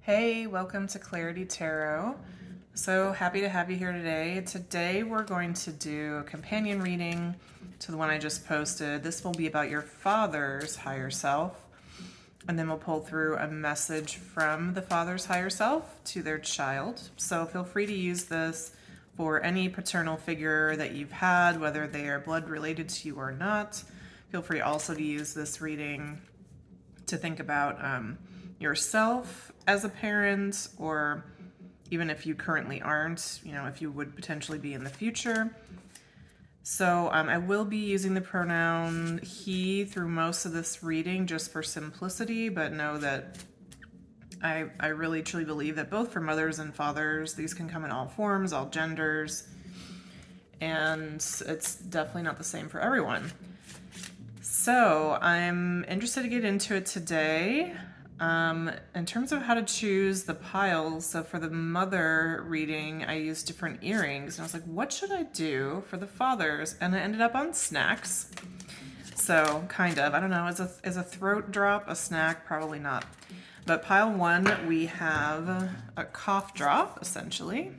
Hey, welcome to Clarity Tarot. So happy to have you here today. Today we're going to do a companion reading to the one I just posted. This will be about your father's higher self. And then we'll pull through a message from the father's higher self to their child. So feel free to use this for any paternal figure that you've had, whether they are blood related to you or not. Feel free also to use this reading to think about yourself as a parent, or even if you currently aren't, if you would potentially be in the future. So I will be using the pronoun he through most of this reading just for simplicity, but know that I really truly believe that both for mothers and fathers, these can come in all forms, all genders, and it's definitely not the same for everyone. So I'm interested to get into it today. In terms of how to choose the piles, so for the mother reading, I used different earrings. And I was like, what should I do for the fathers? And I ended up on snacks. So kind of, I don't know, is a throat drop a snack? Probably not. But pile one, we have a cough drop, essentially.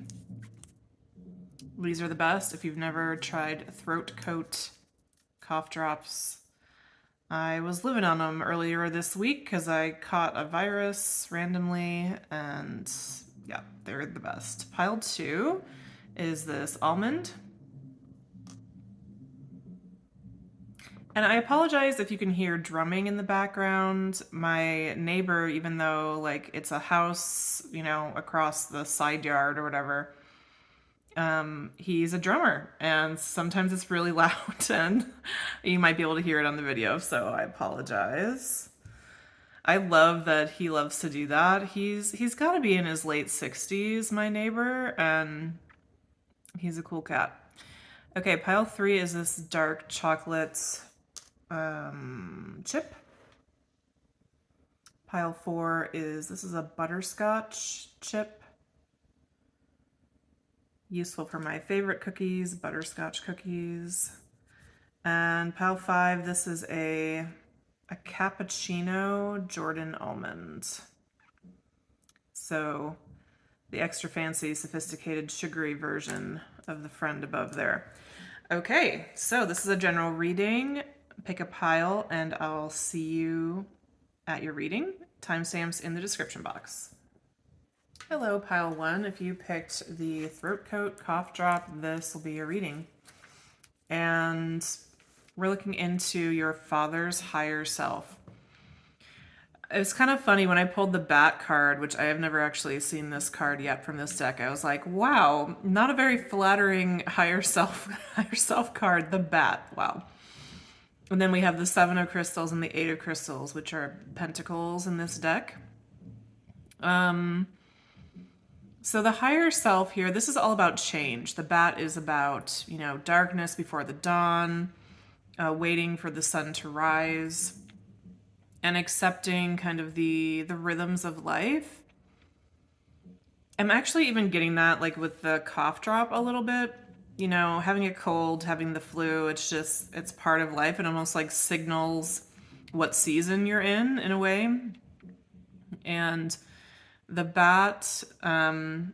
These are the best. If you've never tried throat coat cough drops, I was living on them earlier this week because I caught a virus randomly, and yeah, they're the best. Pile two is this almond. And I apologize if you can hear drumming in the background. My neighbor, even though like it's a house, across the side yard or whatever, he's a drummer, and sometimes it's really loud, and you might be able to hear it on the video, so I apologize. I love that he loves to do that. He's got to be in his late 60s, my neighbor, and he's a cool cat. Okay, pile three is this dark chocolate chip. Pile four is a butterscotch chip. Useful for my favorite cookies, butterscotch cookies. And pile five, this is a cappuccino Jordan almond. So the extra fancy, sophisticated, sugary version of the friend above there. Okay, so this is a general reading. Pick a pile and I'll see you at your reading. Timestamps in the description box. Hello, pile one. If you picked the throat coat cough drop, this will be your reading. And we're looking into your father's higher self. It was kind of funny when I pulled the bat card, which I have never actually seen this card yet from this deck. I was like, wow, not a very flattering higher self card, the bat. Wow. And then we have the 7 of crystals and the 8 of crystals, which are pentacles in this deck. So the higher self here, this is all about change. The bat is about, darkness before the dawn, waiting for the sun to rise, and accepting kind of the rhythms of life. I'm actually even getting that like with the cough drop a little bit. Having a cold, having the flu, it's part of life. It almost like signals what season you're in a way. And the bat, the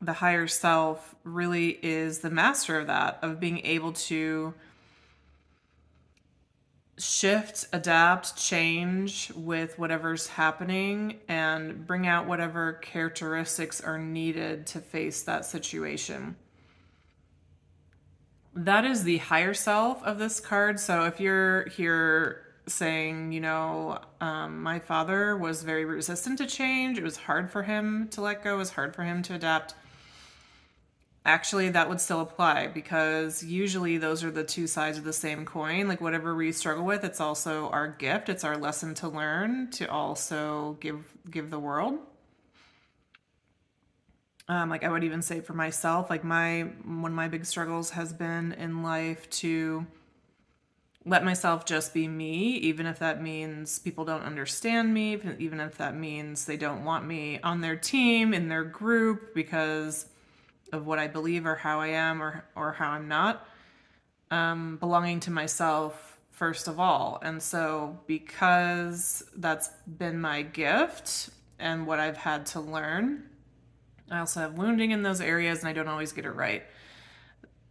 higher self, really is the master of that, of being able to shift, adapt, change with whatever's happening and bring out whatever characteristics are needed to face that situation. That is the higher self of this card. So if you're here saying, my father was very resistant to change, it was hard for him to let go, it was hard for him to adapt, actually that would still apply, because usually those are the two sides of the same coin. Like whatever we struggle with, it's also our gift, it's our lesson to learn to also give the world. Like I would even say for myself, like one of my big struggles has been in life to let myself just be me, even if that means people don't understand me, even if that means they don't want me on their team, in their group, because of what I believe or how I am or how I'm not. Belonging to myself first of all. And so because that's been my gift, and what I've had to learn. I also have wounding in those areas, and I don't always get it right.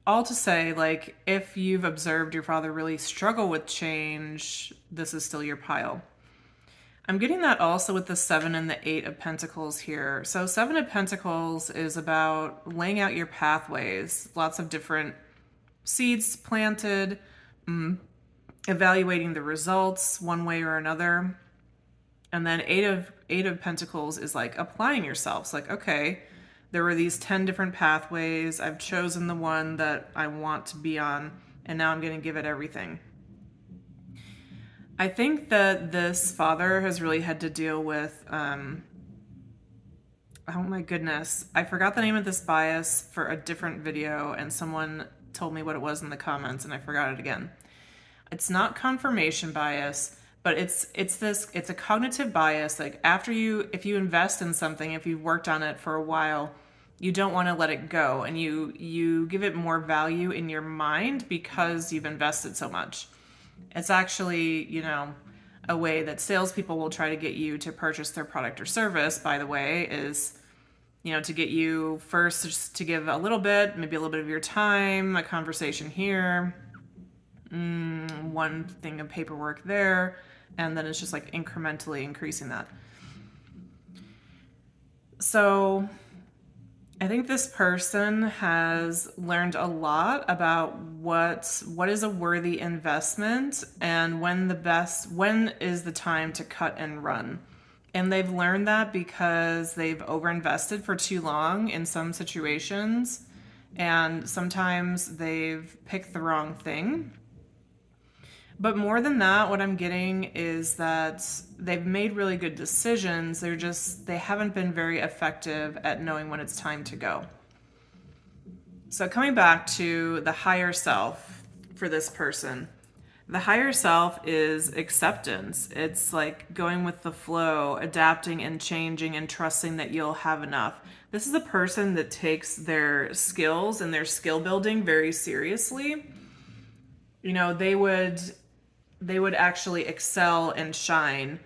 All to say, like, if you've observed your father really struggle with change, this is still your pile. I'm getting that also with the 7 and the 8 of Pentacles here. So 7 of Pentacles is about laying out your pathways, lots of different seeds planted, evaluating the results one way or another. And then 8 of Pentacles is like applying yourself. It's like, okay, there were these 10 different pathways. I've chosen the one that I want to be on, and now I'm going to give it everything. I think that this father has really had to deal with, oh my goodness, I forgot the name of this bias for a different video, and someone told me what it was in the comments, and I forgot it again. It's not confirmation bias, but it's a cognitive bias. Like if you invest in something, if you've worked on it for a while, you don't want to let it go, and you give it more value in your mind because you've invested so much. It's actually, a way that salespeople will try to get you to purchase their product or service, by the way, is, to get you first just to give a little bit, maybe a little bit of your time, a conversation here, one thing of paperwork there, and then it's just like incrementally increasing that. So I think this person has learned a lot about what is a worthy investment and when is the time to cut and run. And they've learned that because they've overinvested for too long in some situations, and sometimes they've picked the wrong thing. But more than that, what I'm getting is that they've made really good decisions. They haven't been very effective at knowing when it's time to go. So coming back to the higher self for this person, the higher self is acceptance. It's like going with the flow, adapting and changing and trusting that you'll have enough. This is a person that takes their skills and their skill building very seriously. They would actually excel and shine.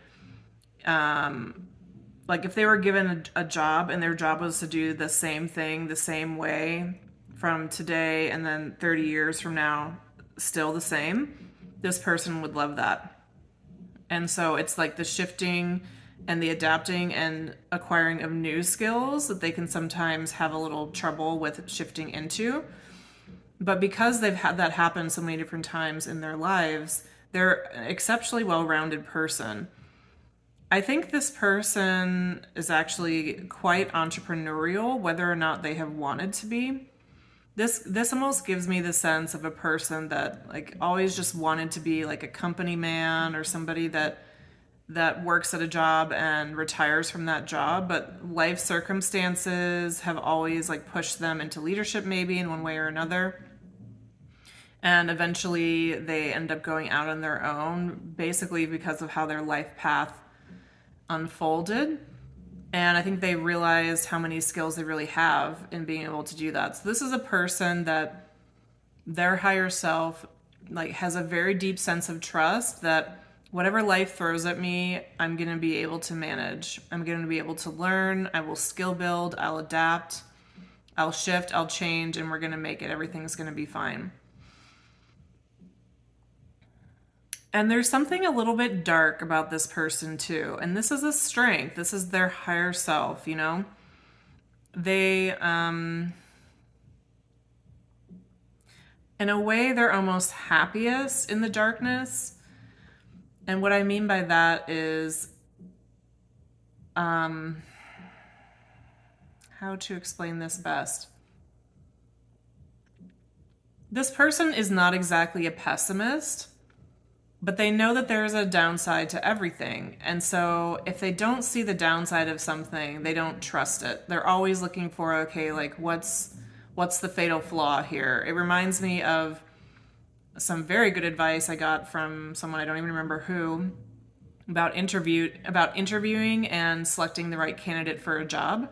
Like if they were given a job and their job was to do the same thing the same way from today and then 30 years from now, still the same, this person would love that. And so it's like the shifting and the adapting and acquiring of new skills that they can sometimes have a little trouble with shifting into. But because they've had that happen so many different times in their lives, they're an exceptionally well-rounded person. I think this person is actually quite entrepreneurial, whether or not they have wanted to be. This almost gives me the sense of a person that like always just wanted to be like a company man or somebody that works at a job and retires from that job, but life circumstances have always like pushed them into leadership maybe in one way or another. And eventually they end up going out on their own, basically because of how their life path unfolded. And I think they realized how many skills they really have in being able to do that. So this is a person that their higher self like has a very deep sense of trust that whatever life throws at me, I'm going to be able to manage. I'm going to be able to learn. I will skill build. I'll adapt. I'll shift. I'll change. And we're going to make it. Everything's going to be fine. And there's something a little bit dark about this person too. And this is a strength. This is their higher self, They, in a way, they're almost happiest in the darkness. And what I mean by that is, how to explain this best? This person is not exactly a pessimist, but they know that there's a downside to everything. And so if they don't see the downside of something, they don't trust it. They're always looking for, okay, like what's the fatal flaw here? It reminds me of some very good advice I got from someone, I don't even remember who, about interviewing and selecting the right candidate for a job.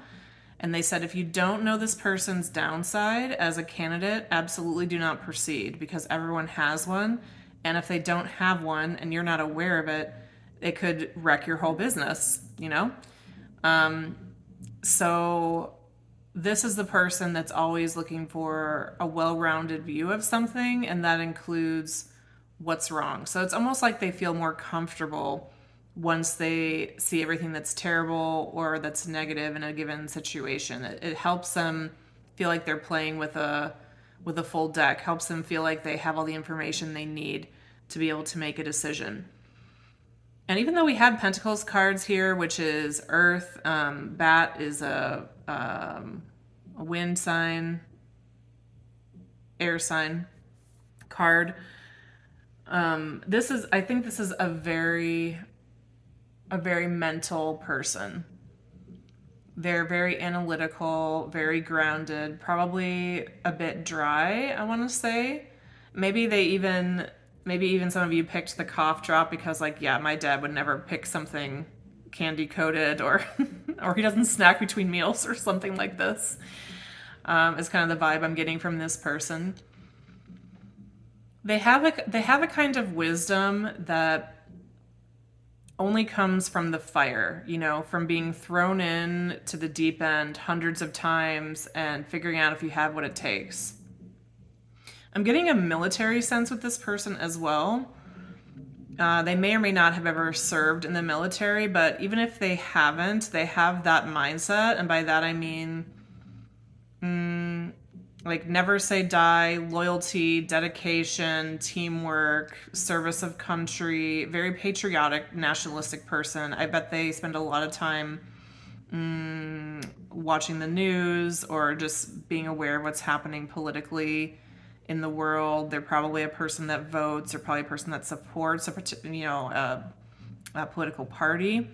And they said, if you don't know this person's downside as a candidate, absolutely do not proceed, because everyone has one. And if they don't have one and you're not aware of it, it could wreck your whole business, So this is the person that's always looking for a well-rounded view of something, and that includes what's wrong. So it's almost like they feel more comfortable once they see everything that's terrible or that's negative in a given situation. It helps them feel like they're playing with a full deck, helps them feel like they have all the information they need to be able to make a decision. And even though we have Pentacles cards here, which is Earth, Bat is a wind sign, air sign card. I think this is a very mental person. They're very analytical, very grounded, probably a bit dry, I want to say. Maybe even some of you picked the cough drop because, like, yeah, my dad would never pick something candy coated, or or he doesn't snack between meals or something like this. Is kind of the vibe I'm getting from this person. They have a kind of wisdom that only comes from the fire, from being thrown in to the deep end hundreds of times and figuring out if you have what it takes. I'm getting a military sense with this person as well. They may or may not have ever served in the military, but even if they haven't, they have that mindset. And by that I mean, like, never say die, loyalty, dedication, teamwork, service of country, very patriotic, nationalistic person. I bet they spend a lot of time watching the news or just being aware of what's happening politically in the world. They're probably a person that votes. They're probably a person that supports a political party.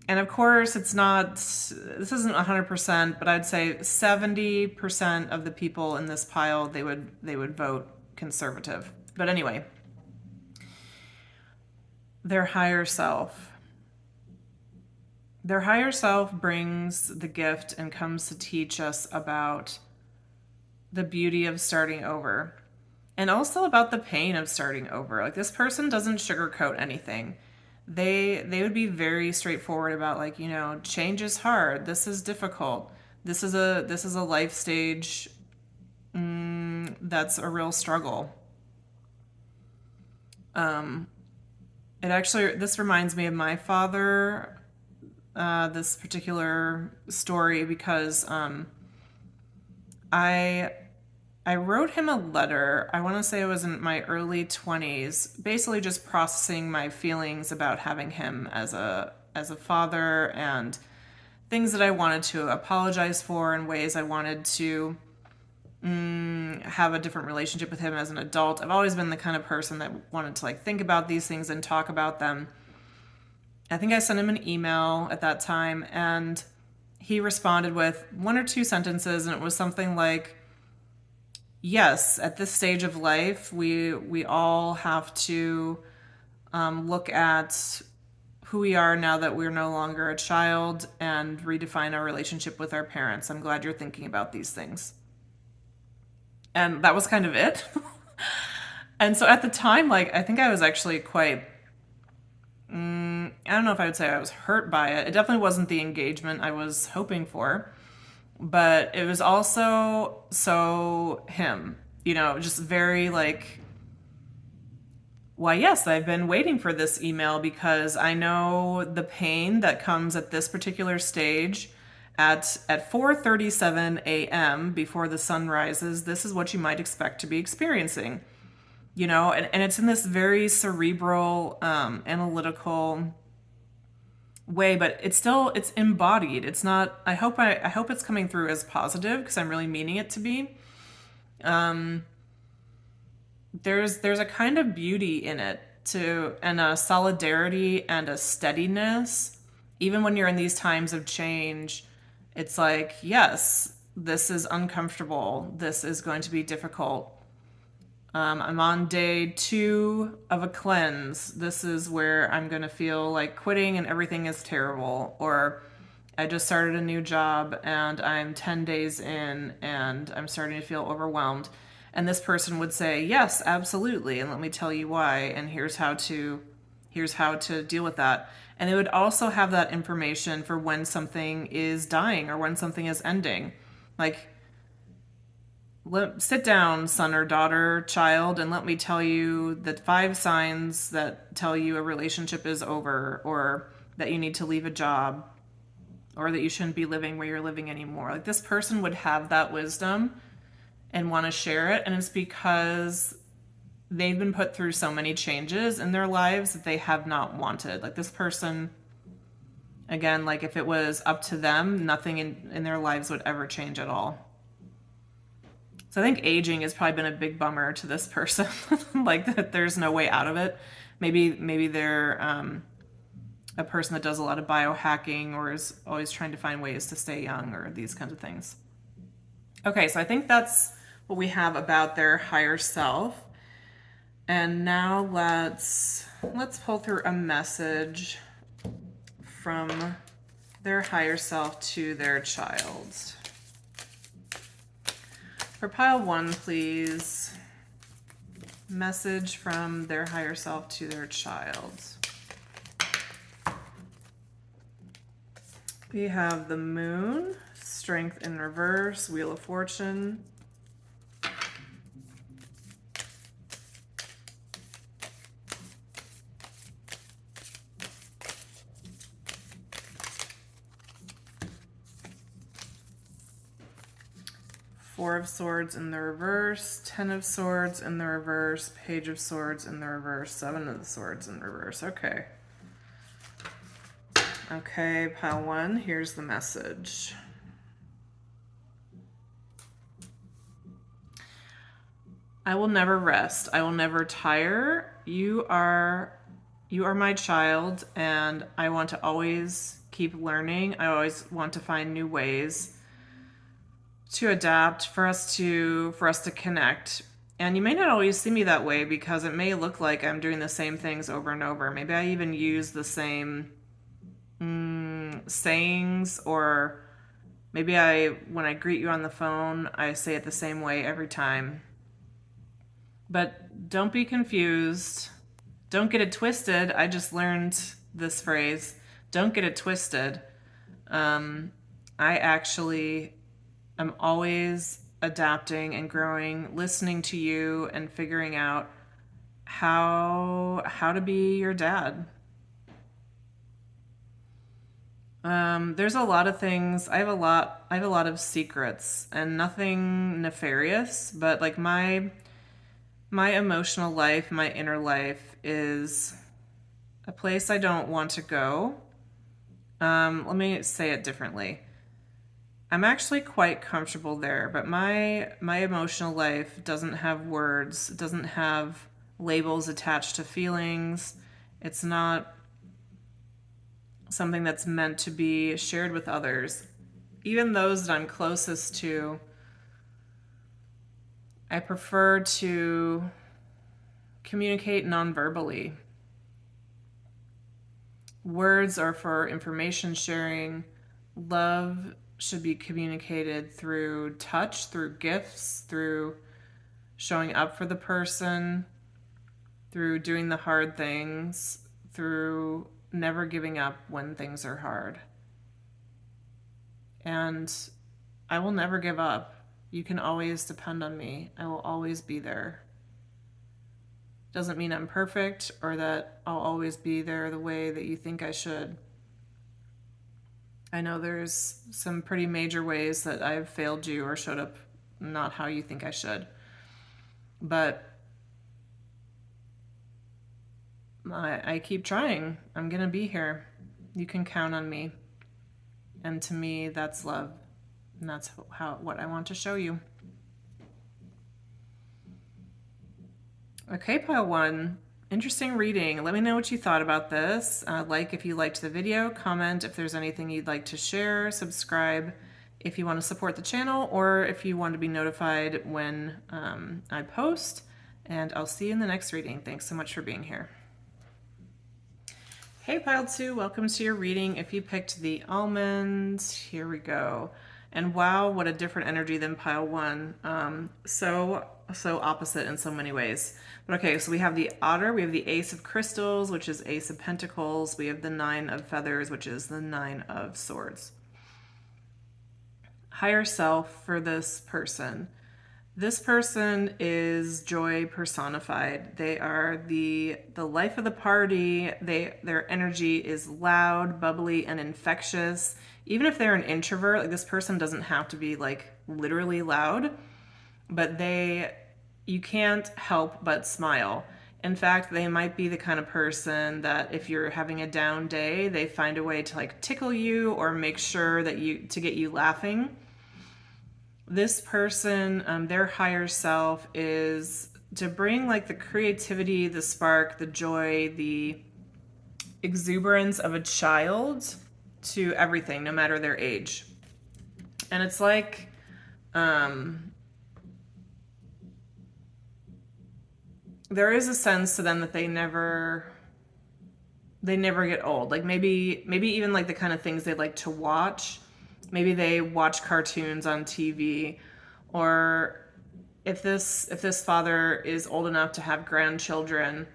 And of course, this isn't 100%, but I'd say 70% of the people in this pile, they would vote conservative. But anyway, their higher self. Their higher self brings the gift and comes to teach us about the beauty of starting over, and also about the pain of starting over. Like, this person doesn't sugarcoat anything. They would be very straightforward about, like, change is hard. This is difficult. This is a life stage that's a real struggle. This reminds me of my father, this particular story, because I wrote him a letter. I want to say it was in my early 20s, basically just processing my feelings about having him as a father, and things that I wanted to apologize for, and ways I wanted to have a different relationship with him as an adult. I've always been the kind of person that wanted to, like, think about these things and talk about them. I think I sent him an email at that time, and he responded with one or two sentences, and it was something like, yes, at this stage of life, we all have to look at who we are now that we're no longer a child, and redefine our relationship with our parents. I'm glad you're thinking about these things. And that was kind of it. And so at the time, like, I think I was actually quite, I don't know if I would say I was hurt by it. It definitely wasn't the engagement I was hoping for. But it was also so him, just very, like, why, yes, I've been waiting for this email because I know the pain that comes at this particular stage at 4:37 a.m. before the sun rises. This is what you might expect to be experiencing, and it's in this very cerebral, analytical way, but it's embodied. It's not, I hope it's coming through as positive, because I'm really meaning it to be. There's a kind of beauty in it too, and a solidarity and a steadiness. Even when you're in these times of change, it's like, yes, this is uncomfortable. This is going to be difficult. I'm on day 2 of a cleanse. This is where I'm going to feel like quitting and everything is terrible. Or I just started a new job and I'm 10 days in and I'm starting to feel overwhelmed. And this person would say, yes, absolutely. And let me tell you why. And here's how to deal with that. And it would also have that information for when something is dying or when something is ending. Like, sit down, son or daughter, child, and let me tell you the 5 signs that tell you a relationship is over, or that you need to leave a job, or that you shouldn't be living where you're living anymore. Like, this person would have that wisdom and want to share it. And it's because they've been put through so many changes in their lives that they have not wanted. Like, this person, again, like if it was up to them, nothing in their lives would ever change at all. So I think aging has probably been a big bummer to this person. Like, that there's no way out of it. Maybe they're a person that does a lot of biohacking or is always trying to find ways to stay young or these kinds of things. Okay, so I think that's what we have about their higher self. And now let's pull through a message from their higher self to their child. For pile 1, please. Message from their higher self to their child. We have the Moon, Strength in reverse, Wheel of Fortune. Four of Swords in the reverse, 10 of Swords in the reverse, Page of Swords in the reverse, 7 of the Swords in reverse. Okay. Okay, pile 1, here's the message. I will never rest. I will never tire. You are my child, and I want to always keep learning. I always want to find new ways to adapt, for us to connect. And you may not always see me that way, because it may look like I'm doing the same things over and over. Maybe I even use the same sayings, or maybe when I greet you on the phone, I say it the same way every time. But don't be confused. Don't get it twisted. I just learned this phrase. Don't get it twisted. I actually am always adapting and growing, listening to you and figuring out how to be your dad. There's a lot of things. I have a lot of secrets, and nothing nefarious, but like my emotional life, my inner life is a place I don't want to go. Let me say it differently. I'm actually quite comfortable there, but my emotional life doesn't have words, it doesn't have labels attached to feelings. It's not something that's meant to be shared with others. Even those that I'm closest to, I prefer to communicate non-verbally. Words are for information sharing. Love should be communicated through touch, through gifts, through showing up for the person, through doing the hard things, through never giving up when things are hard. And I will never give up. You can always depend on me. I will always be there. Doesn't mean I'm perfect or that I'll always be there the way that you think I should. I know there's some pretty major ways that I've failed you or showed up not how you think I should. But I keep trying. I'm going to be here. You can count on me. And to me, that's love. And that's what I want to show you. Okay, pile 1. Interesting reading. Let me know what you thought about this. Like if you liked the video, comment if there's anything you'd like to share, subscribe if you want to support the channel, or if you want to be notified when I post. And I'll see you in the next reading. Thanks so much for being here. Hey, pile 2, welcome to your reading. If you picked the almond, here we go. And wow, what a different energy than pile 1. So so opposite in so many ways. But okay, so we have the otter, we have the ace of crystals, which is ace of pentacles, we have the nine of feathers, which is the nine of swords. Higher self for this person. This person is joy personified. They are the life of the party. Their energy is loud, bubbly, and infectious. Even if they're an introvert, like this person doesn't have to be like literally loud, but you can't help but smile. In fact, they might be the kind of person that if you're having a down day, they find a way to like tickle you or make sure that to get you laughing. This person, their higher self is to bring like the creativity, the spark, the joy, the exuberance of a child to everything, no matter their age. And it's like, there is a sense to them that they never get old. Like maybe even like the kind of things they like to watch. Maybe they watch cartoons on TV, or if this father is old enough to have grandchildren,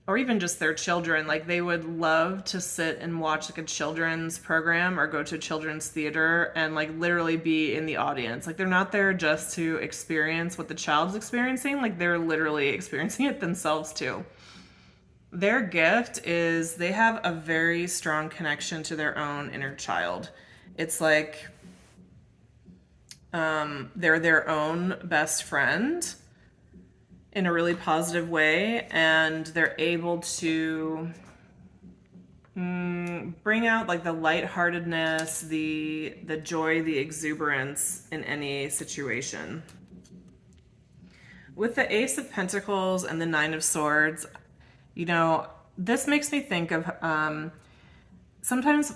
or even just their children, like they would love to sit and watch like a children's program or go to a children's theater and like literally be in the audience. Like they're not there just to experience what the child's experiencing, like they're literally experiencing it themselves too. Their gift is they have a very strong connection to their own inner child. It's like they're their own best friend in a really positive way, and they're able to bring out like the lightheartedness, the joy, the exuberance in any situation. With the Ace of Pentacles and the Nine of Swords, this makes me think of sometimes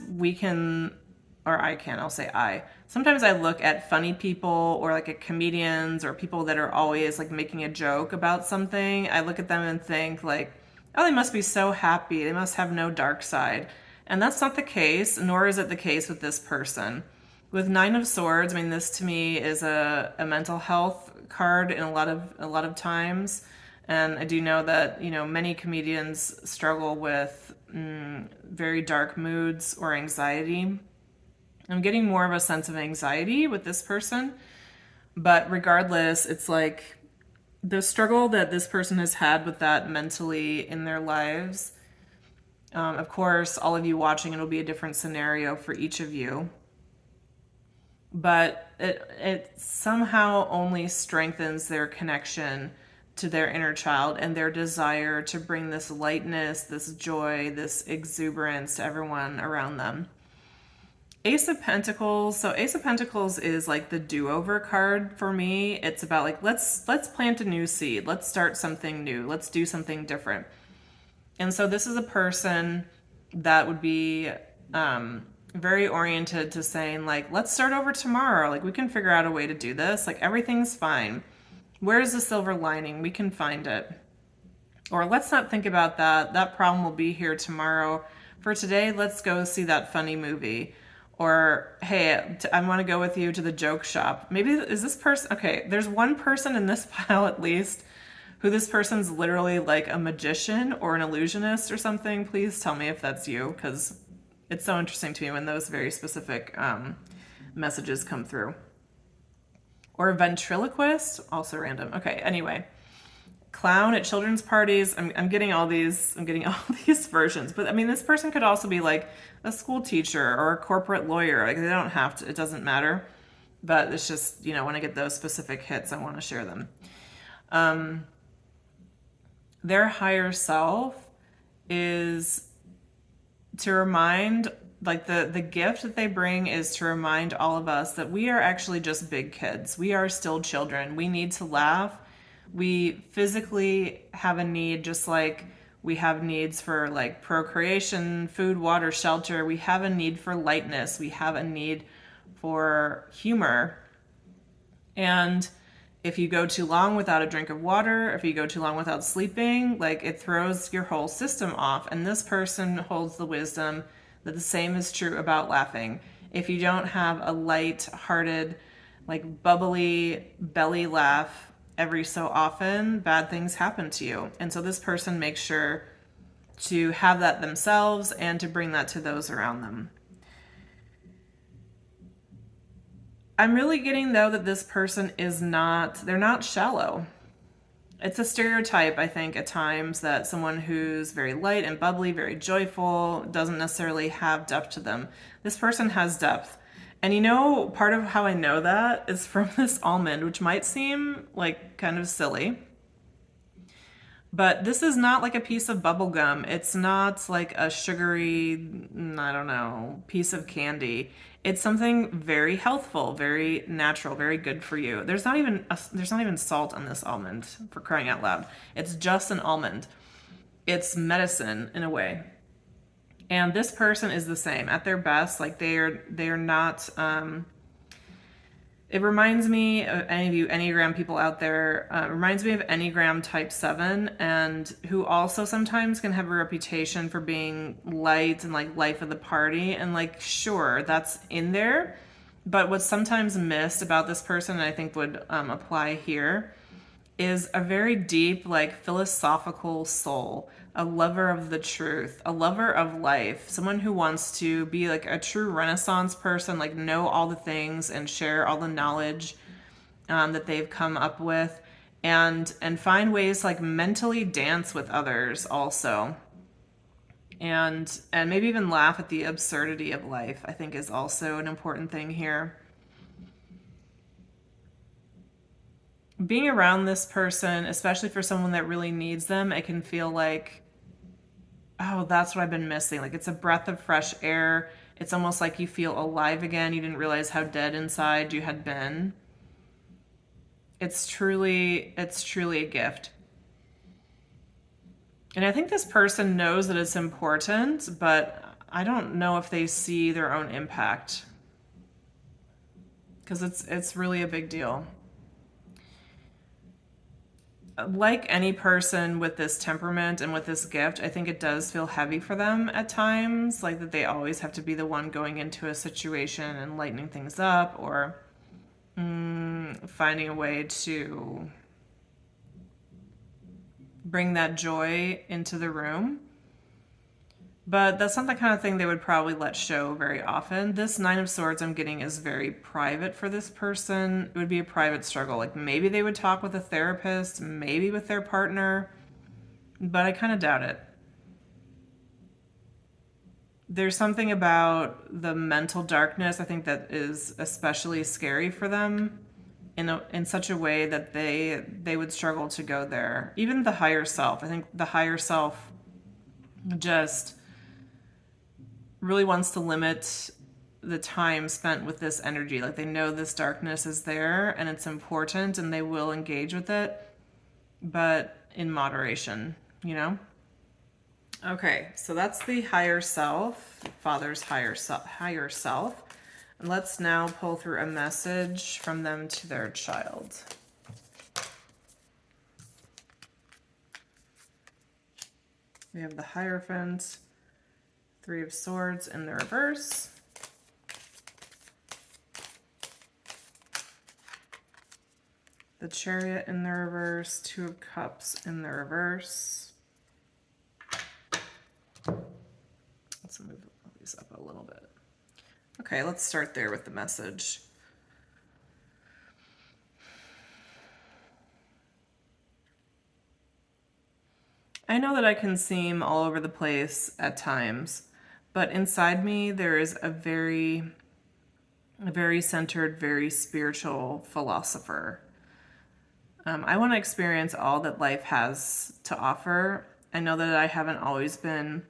sometimes I look at funny people or like at comedians or people that are always like making a joke about something. I look at them and think like, oh, they must be so happy. They must have no dark side. And that's not the case, nor is it the case with this person. With Nine of Swords, this to me is a mental health card in a lot of times. And I do know that, many comedians struggle with very dark moods or anxiety. I'm getting more of a sense of anxiety with this person, but regardless, it's like the struggle that this person has had with that mentally in their lives. Of course, all of you watching, it'll be a different scenario for each of you, but it somehow only strengthens their connection to their inner child and their desire to bring this lightness, this joy, this exuberance to everyone around them. Ace of Pentacles. So Ace of Pentacles is like the do-over card for me. It's about like, let's plant a new seed. Let's start something new. Let's do something different. And so this is a person that would be very oriented to saying like, let's start over tomorrow. Like we can figure out a way to do this. Like everything's fine. Where's the silver lining? We can find it. Or let's not think about that. That problem will be here tomorrow. For today, let's go see that funny movie. Or, hey, I want to go with you to the joke shop. Maybe is this person, okay, there's one person in this pile at least who this person's literally like a magician or an illusionist or something. Please tell me if that's you, because it's so interesting to me when those very specific messages come through. Or a ventriloquist, also random. Okay, anyway. Clown at children's parties. I'm getting all these versions. But this person could also be like a school teacher or a corporate lawyer. Like they don't have to, it doesn't matter. But it's just, when I get those specific hits, I want to share them. Their higher self is to remind, like the gift that they bring is to remind all of us that we are actually just big kids. We are still children. We need to laugh. We physically have a need, just like we have needs for like procreation, food, water, shelter. We have a need for lightness. We have a need for humor. And if you go too long without a drink of water, if you go too long without sleeping, like it throws your whole system off. And this person holds the wisdom that the same is true about laughing. If you don't have a light-hearted, like bubbly belly laugh every so often bad things happen to you. And so this person makes sure to have that themselves and to bring that to those around them. I'm really getting, though, that this person they're not shallow. It's a stereotype, I think, at times that someone who's very light and bubbly, very joyful, doesn't necessarily have depth to them. This person has depth. And part of how I know that is from this almond, which might seem like kind of silly. But this is not like a piece of bubble gum. It's not like a sugary, I don't know, piece of candy. It's something very healthful, very natural, very good for you. There's not even salt on this almond, for crying out loud. It's just an almond. It's medicine in a way. And this person is the same at their best. Like they are not. It reminds me of any of you Enneagram people out there. Reminds me of Enneagram Type 7, and who also sometimes can have a reputation for being light and like life of the party. And like, sure, that's in there. But what's sometimes missed about this person, and I think would apply here, is a very deep, like philosophical soul, a lover of the truth, a lover of life, someone who wants to be like a true Renaissance person, like know all the things and share all the knowledge that they've come up with, and find ways to like mentally dance with others also, and maybe even laugh at the absurdity of life, I think is also an important thing here. Being around this person, especially for someone that really needs them, it can feel like, oh, that's what I've been missing. Like it's a breath of fresh air. It's almost like you feel alive again. You didn't realize how dead inside you had been. It's truly a gift. And I think this person knows that it's important, but I don't know if they see their own impact, because it's really a big deal. Like any person with this temperament and with this gift, I think it does feel heavy for them at times, like that they always have to be the one going into a situation and lightening things up, or finding a way to bring that joy into the room. But that's not the kind of thing they would probably let show very often. This Nine of Swords I'm getting is very private for this person. It would be a private struggle. Like maybe they would talk with a therapist, maybe with their partner, but I kind of doubt it. There's something about the mental darkness, I think, that is especially scary for them in such a way that they would struggle to go there. Even the higher self. I think the higher self just really wants to limit the time spent with this energy. Like they know this darkness is there and it's important and they will engage with it, but in moderation, Okay, so that's the higher self, father's higher self. And let's now pull through a message from them to their child. We have the Hierophant, Three of Swords in the reverse. The Chariot in the reverse, Two of Cups in the reverse. Let's move these up a little bit. Okay, let's start there with the message. I know that I can seem all over the place at times, but inside me there is a very centered, very spiritual philosopher. I want to experience all that life has to offer. I know that I haven't always been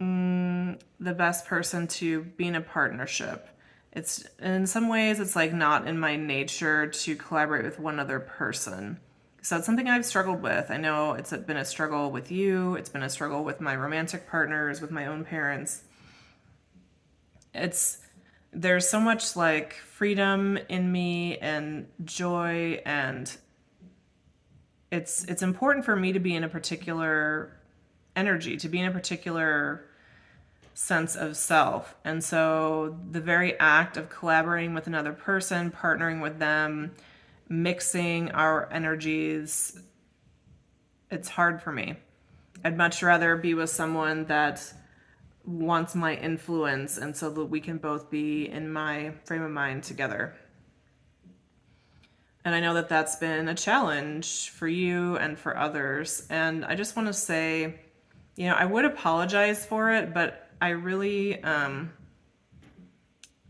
the best person to be in a partnership. It's in some ways it's like not in my nature to collaborate with one other person. So it's something I've struggled with. I know it's been a struggle with you. It's been a struggle with my romantic partners, with my own parents. There's so much like freedom in me and joy, and it's important for me to be in a particular energy, to be in a particular sense of self. And so the very act of collaborating with another person, partnering with them, mixing our energies, it's hard for me. I'd much rather be with someone that wants my influence, and so that we can both be in my frame of mind together. And I know that that's been a challenge for you and for others. And I just want to say, I would apologize for it, but I really, I'm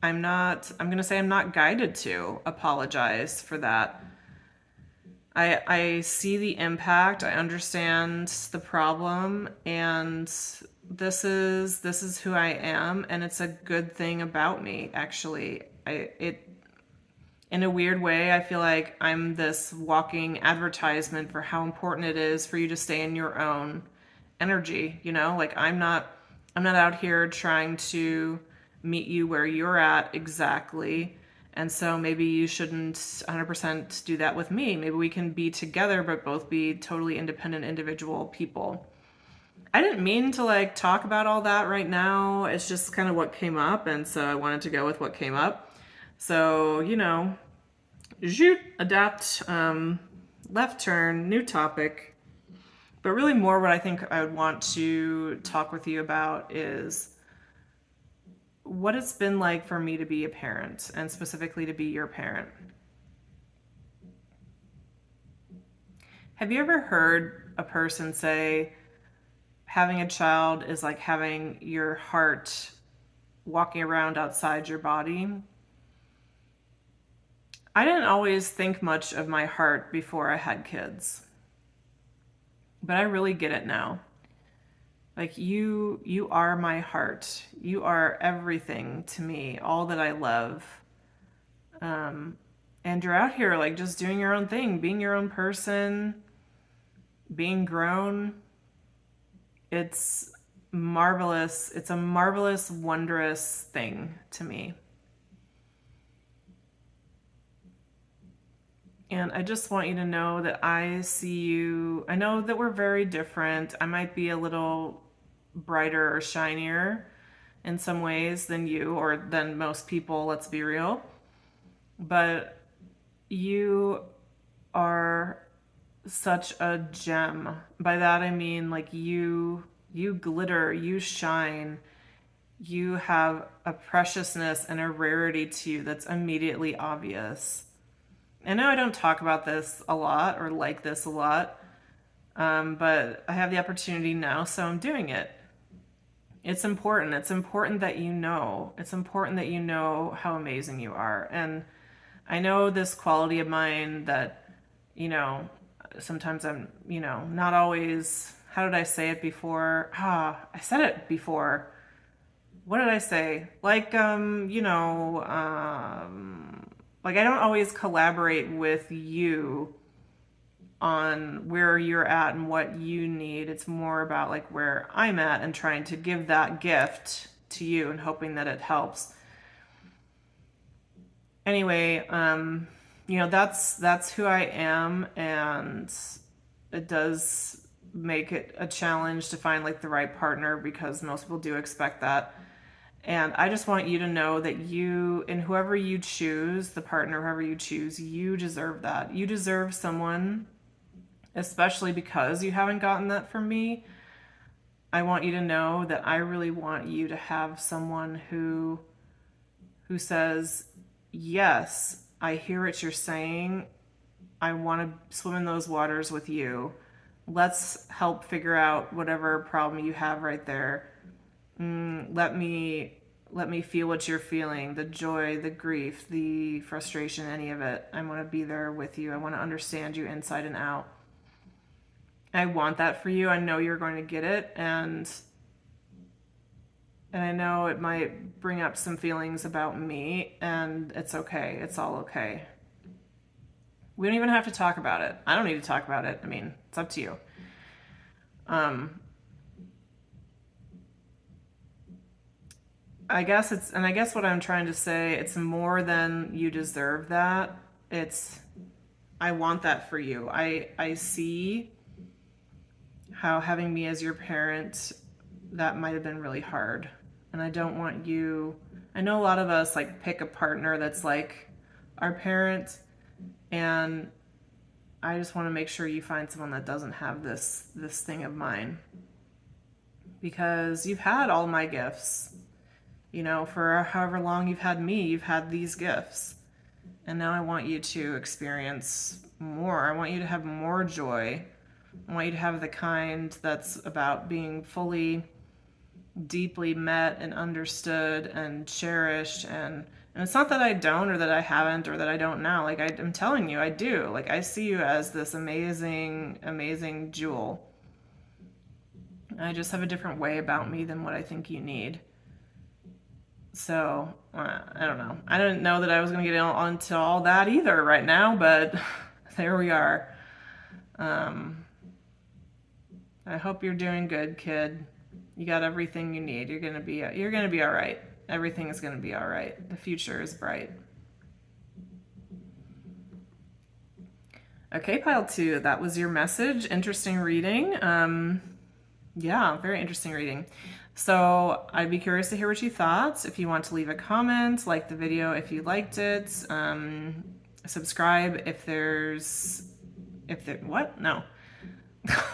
going to say I'm not guided to apologize for that. I see the impact. I understand the problem, and this is who I am, and it's a good thing about me, actually. In a weird way, I feel like I'm this walking advertisement for how important it is for you to stay in your own energy, Like I'm not out here trying to meet you where you're at exactly. And so maybe you shouldn't 100% do that with me. Maybe we can be together but both be totally independent individual people. I didn't mean to talk about all that right now. It's just kind of what came up, and so I wanted to go with what came up. So, adapt, left turn, new topic. But really more what I think I would want to talk with you about is what it's been like for me to be a parent, and specifically to be your parent. Have you ever heard a person say having a child is like having your heart walking around outside your body? I didn't always think much of my heart before I had kids, but I really get it now. Like you are my heart. You are everything to me, all that I love. And you're out here just doing your own thing, being your own person, being grown. It's marvelous. It's a marvelous, wondrous thing to me. And I just want you to know that I see you. I know that we're very different. I might be a little brighter or shinier in some ways than you, or than most people, let's be real. But you are such a gem. By that I mean you glitter, you shine. You have a preciousness and a rarity to you that's immediately obvious. I know I don't talk about this a lot or like this a lot, but I have the opportunity now, so I'm doing it. It's important. It's important that you know. It's important that you know how amazing you are. And I know this quality of mine that, sometimes I'm, not always, how did I say it before? I said it before. What did I say? I don't always collaborate with you on where you're at and what you need. It's more about where I'm at and trying to give that gift to you and hoping that it helps. Anyway, that's who I am, and it does make it a challenge to find the right partner, because most people do expect that. And I just want you to know that you, and whoever you choose, the partner, whoever you choose, you deserve that. You deserve someone, especially because you haven't gotten that from me. I want you to know that I really want you to have someone who says, yes, I hear what you're saying. I want to swim in those waters with you. Let's help figure out whatever problem you have right there. Let me feel what you're feeling, the joy, the grief, the frustration, any of it. I want to be there with you. I want to understand you inside and out. I want that for you. I know you're going to get it, and I know it might bring up some feelings about me, and it's okay. It's all okay. We don't even have to talk about it. I don't need to talk about it. I mean, it's up to you. I guess what I'm trying to say, it's more than you deserve that. I want that for you. I see how having me as your parent, that might have been really hard. And I don't want you, I know a lot of us pick a partner that's like our parent, And I just want to make sure you find someone that doesn't have this thing of mine, because you've had all my gifts. You know, for however long you've had me, you've had these gifts. And now I want you to experience more. I want you to have more joy. I want you to have the kind that's about being fully, deeply met and understood and cherished. And it's not that I don't, or that I haven't, or that I don't now. Like, I'm telling you, I do. Like, I see you as this amazing, amazing jewel. I just have a different way about me than what I think you need. So, I don't know. I didn't know that I was going to get onto all that either right now, but there we are. I hope you're doing good, kid. You got everything you need. You're going to be all right. Everything is going to be all right. The future is bright. Okay, pile 2, that was your message. Interesting reading. Yeah, very interesting reading. So I'd be curious to hear what you thought. If you want to leave a comment, like the video if you liked it, subscribe if what? No.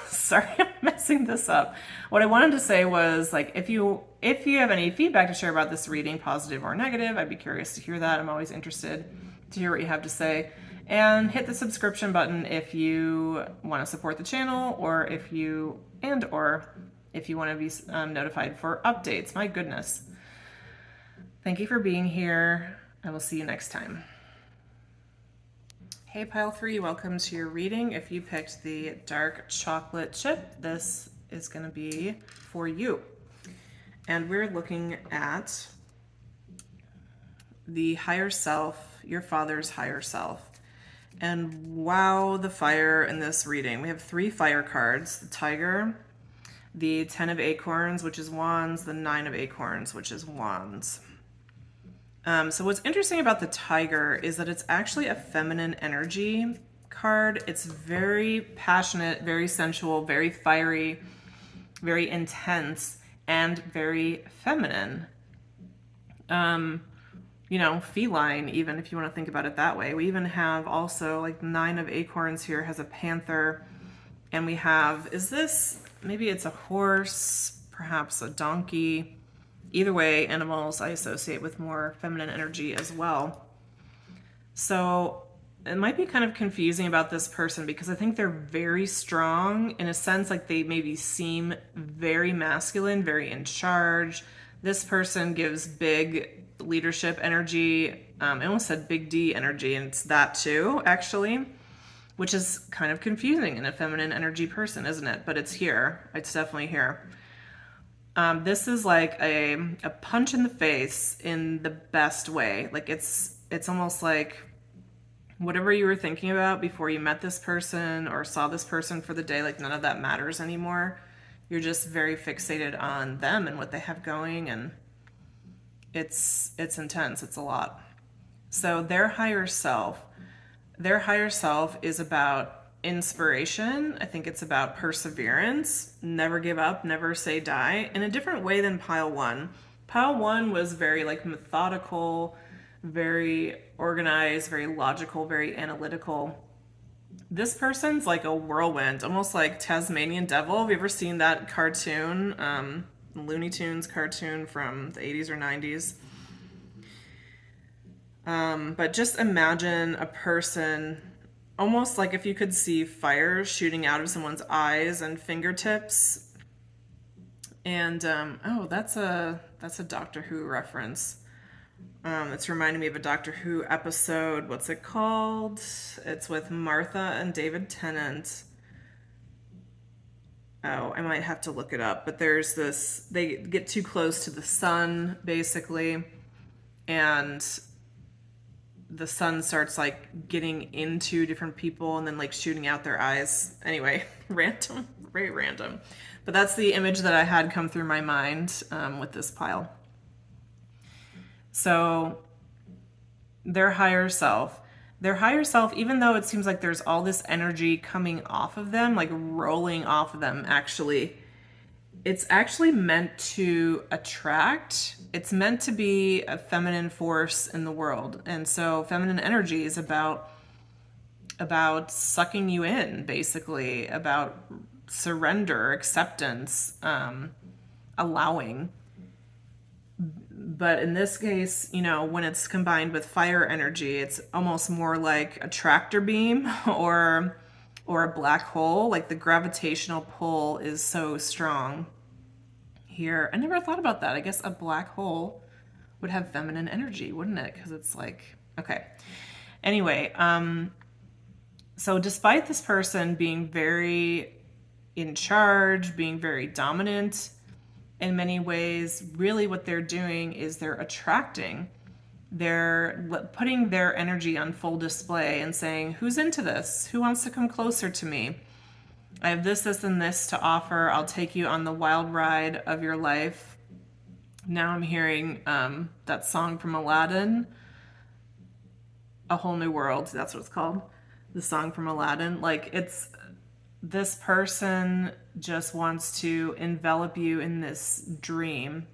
Sorry, I'm messing this up. What I wanted to say was, like, if you have any feedback to share about this reading, positive or negative, I'd be curious to hear that. I'm always interested to hear what you have to say. And hit the subscription button if you want to support the channel, or if you want to be notified for updates. My goodness. Thank you for being here. I will see you next time. Hey, pile 3, welcome to your reading. If you picked the dark chocolate chip, this is going to be for you. And we're looking at the higher self, your father's higher self. And wow, the fire in this reading. We have 3 fire cards: the Tiger, the 10 of Acorns, which is Wands, the 9 of Acorns, which is Wands. So what's interesting about the Tiger is that it's actually a feminine energy card. It's very passionate, very sensual, very fiery, very intense, and very feminine. You know, feline, even if you want to think about it that way. We even have also, like, 9 of Acorns here has a panther. And we have, maybe it's a horse, perhaps a donkey. Either way, animals I associate with more feminine energy as well. So it might be kind of confusing about this person, because I think they're very strong in a sense. Like, they maybe seem very masculine, very in charge. This person gives big leadership energy. I almost said big D energy, and it's that too, actually, which is kind of confusing in a feminine energy person, isn't it? But it's here. It's definitely here. This is like a punch in the face in the best way. Like, it's almost like whatever you were thinking about before you met this person or saw this person for the day, like, none of that matters anymore. You're just very fixated on them and what they have going, and it's intense. It's a lot. So their higher self is about inspiration. I think it's about perseverance, never give up, never say die, in a different way than pile 1. Pile 1 was very, like, methodical, very organized, very logical, very analytical. This person's like a whirlwind, almost like Tasmanian Devil. Have you ever seen that cartoon, Looney Tunes cartoon from the 80s or 90s? But just imagine a person, almost like if you could see fire shooting out of someone's eyes and fingertips. And oh, that's a Doctor Who reference. It's reminding me of a Doctor Who episode. What's it called? It's with Martha and David Tennant. Oh, I might have to look it up. But there's this, they get too close to the sun, basically, and the sun starts, like, getting into different people and then, like, shooting out their eyes. Anyway, random, very random. But that's the image that I had come through my mind with this pile. So their higher self, even though it seems like there's all this energy coming off of them, like rolling off of them, actually, it's actually meant to attract. It's meant to be a feminine force in the world. And so feminine energy is about about sucking you in, basically, about surrender, acceptance, allowing. But in this case, when it's combined with fire energy, it's almost more like a tractor beam or a black hole. Like the gravitational pull is so strong here. I never thought about that. I guess a black hole would have feminine energy, wouldn't it? Because it's like, okay. Anyway, so despite this person being very in charge, being very dominant in many ways, really what they're doing is they're attracting. They're putting their energy on full display and saying, who's into this? Who wants to come closer to me? I have this, this, and this to offer. I'll take you on the wild ride of your life. Now I'm hearing that song from Aladdin, A Whole New World. That's what it's called. The song from Aladdin. Like, it's this person just wants to envelop you in this dream.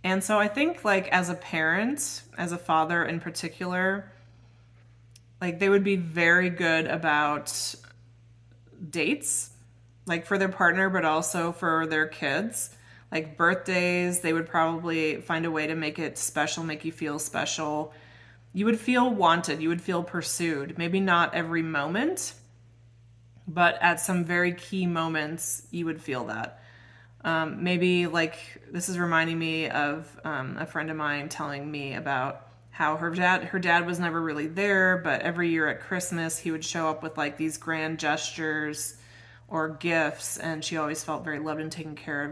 And so I think, like, as a parent, as a father in particular, like, they would be very good about dates, like for their partner, but also for their kids. Like birthdays, they would probably find a way to make it special, make you feel special. You would feel wanted, you would feel pursued. Maybe not every moment, but at some very key moments, you would feel that. Maybe like this is reminding me of a friend of mine telling me about how her dad was never really there, but every year at Christmas he would show up with like these grand gestures or gifts, and she always felt very loved and taken care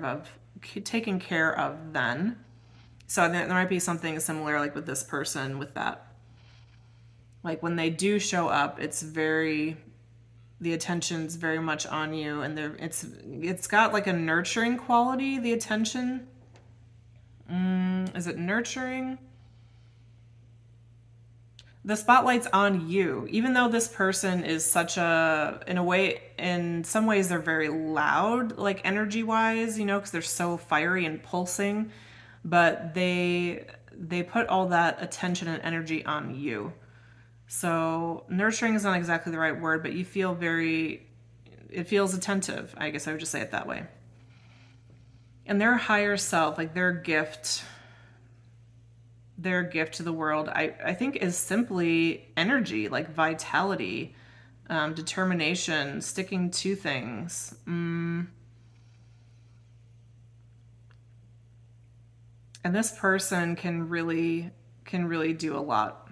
of then. So I think there might be something similar like with this person with that. Like when they do show up, the attention's very much on you, and it's got like a nurturing quality, the attention. Is it nurturing? The spotlight's on you, even though this person is in some ways they're very loud, like energy wise, because they're so fiery and pulsing, but they put all that attention and energy on you. So nurturing is not exactly the right word, but it feels attentive. I guess I would just say it that way. And their higher self, like their gift to the world, I think is simply energy, like vitality, determination, sticking to things. And this person can really do a lot.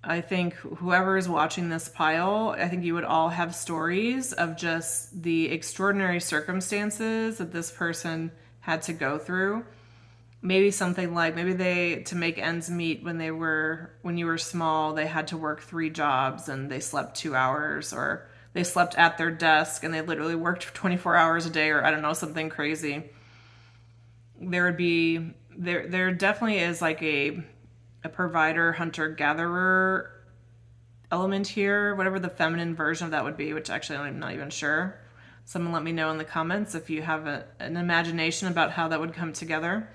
I think whoever is watching this pile, I think you would all have stories of just the extraordinary circumstances that this person had to go through. Maybe something like to make ends meet when you were small, they had to work 3 jobs and they slept 2 hours, or they slept at their desk and they literally worked 24 hours a day, or I don't know, something crazy. There definitely is like a provider, hunter, gatherer element here, whatever the feminine version of that would be, which actually I'm not even sure. Someone let me know in the comments if you have an imagination about how that would come together.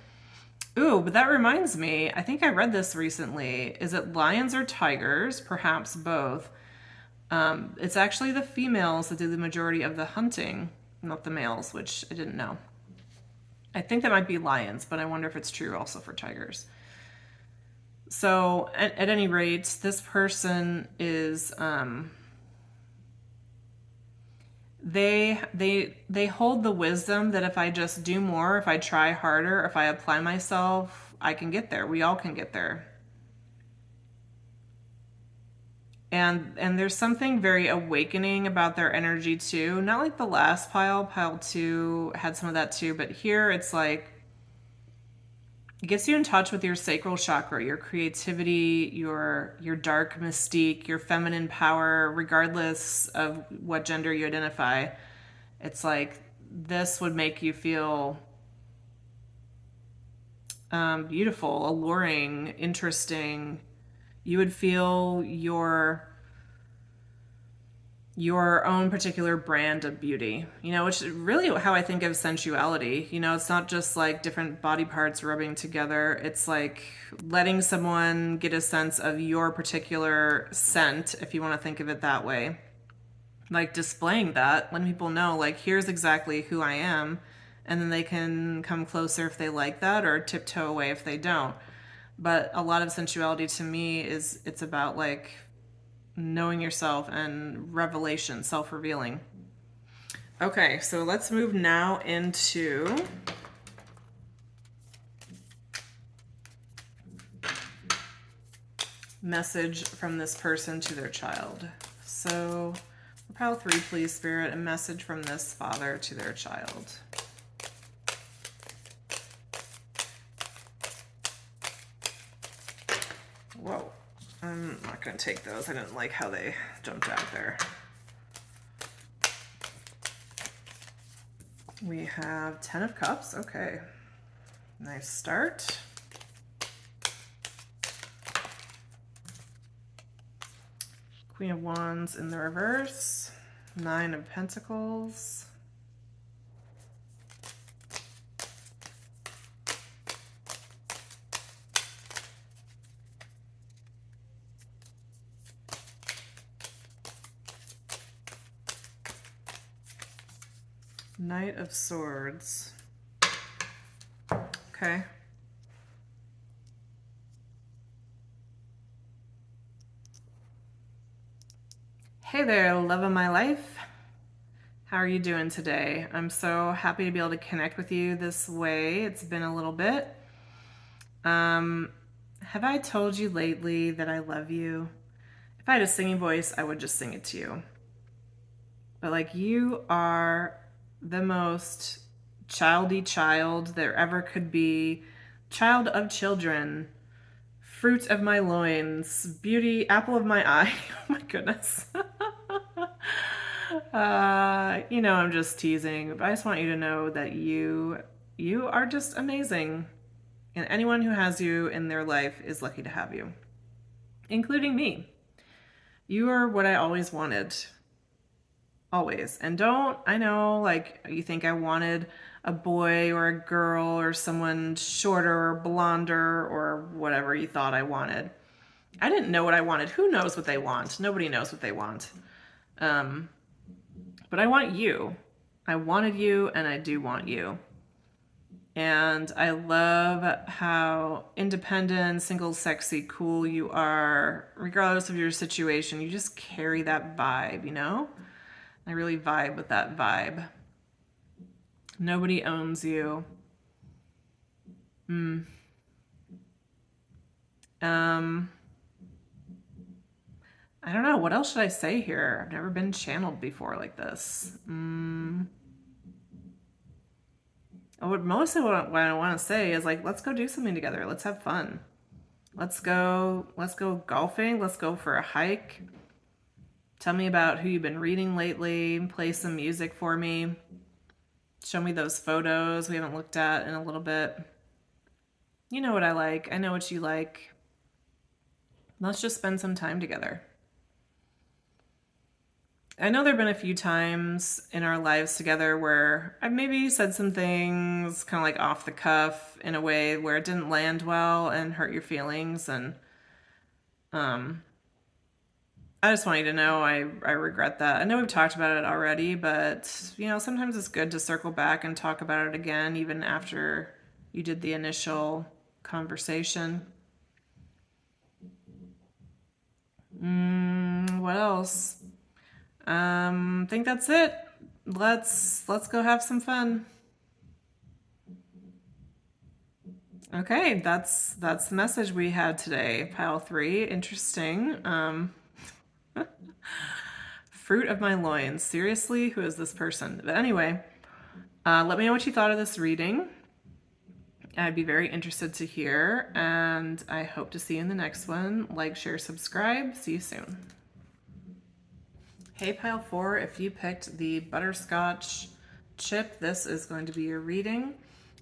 Ooh, but that reminds me, I think I read this recently. Is it lions or tigers? Perhaps both. It's actually the females that do the majority of the hunting, not the males, which I didn't know. I think that might be lions, but I wonder if it's true also for tigers. So at any rate, this person is they hold the wisdom that if I just do more, if I try harder, if I apply myself, I can get there. We all can get there. And there's something very awakening about their energy too. Not like the last pile 2 had some of that too, but here it's like it gets you in touch with your sacral chakra, your creativity, your dark mystique, your feminine power, regardless of what gender you identify. It's like this would make you feel beautiful, alluring, interesting. You would feel your own particular brand of beauty, which is really how I think of sensuality. It's not just like different body parts rubbing together. It's like letting someone get a sense of your particular scent, if you want to think of it that way. Like displaying that, letting people know, like, here's exactly who I am. And then they can come closer if they like that or tiptoe away if they don't. But a lot of sensuality to me it's about like knowing yourself and revelation, self-revealing. Okay, so let's move now into message from this person to their child. So pile 3, please, Spirit, a message from this father to their child. Whoa. I'm not going to take those. I didn't like how they jumped out there. We have 10 of Cups. Okay. Nice start. Queen of Wands in the reverse. 9 of Pentacles. Knight of Swords. Okay. Hey there, love of my life. How are you doing today? I'm so happy to be able to connect with you this way. It's been a little bit. Have I told you lately that I love you? If I had a singing voice, I would just sing it to you. But like, you are the most childy child there ever could be. Child of children. Fruit of my loins. Beauty, apple of my eye. Oh my goodness. I'm just teasing. But I just want you to know that you are just amazing. And anyone who has you in their life is lucky to have you. Including me. You are what I always wanted. Always. And I know, like, you think I wanted a boy or a girl or someone shorter or blonder or whatever you thought I wanted. I didn't know what I wanted. Who knows what they want? Nobody knows what they want. But I want you. I wanted you, and I do want you. And I love how independent, single, sexy, cool you are, regardless of your situation. You just carry that vibe, I really vibe with that vibe. Nobody owns you. I don't know. What else should I say here? I've never been channeled before like this. Mostly what I want to say is, like, let's go do something together. Let's have fun. Let's go golfing. Let's go for a hike. Tell me about who you've been reading lately. Play some music for me. Show me those photos we haven't looked at in a little bit. You know what I like. I know what you like. Let's just spend some time together. I know there have been a few times in our lives together where I've maybe said some things kind of like off the cuff in a way where it didn't land well and hurt your feelings. And I just want you to know I regret that. I know we've talked about it already, but sometimes it's good to circle back and talk about it again, even after you did the initial conversation. What else? I think that's it. Let's go have some fun. Okay, that's the message we had today. Pile 3, interesting. Fruit of my loins. Seriously, who is this person? But anyway, let me know what you thought of this reading. I'd be very interested to hear, and I hope to see you in the next one. Like, share, subscribe. See you soon. Hey, Pile 4, if you picked the butterscotch chip, this is going to be your reading.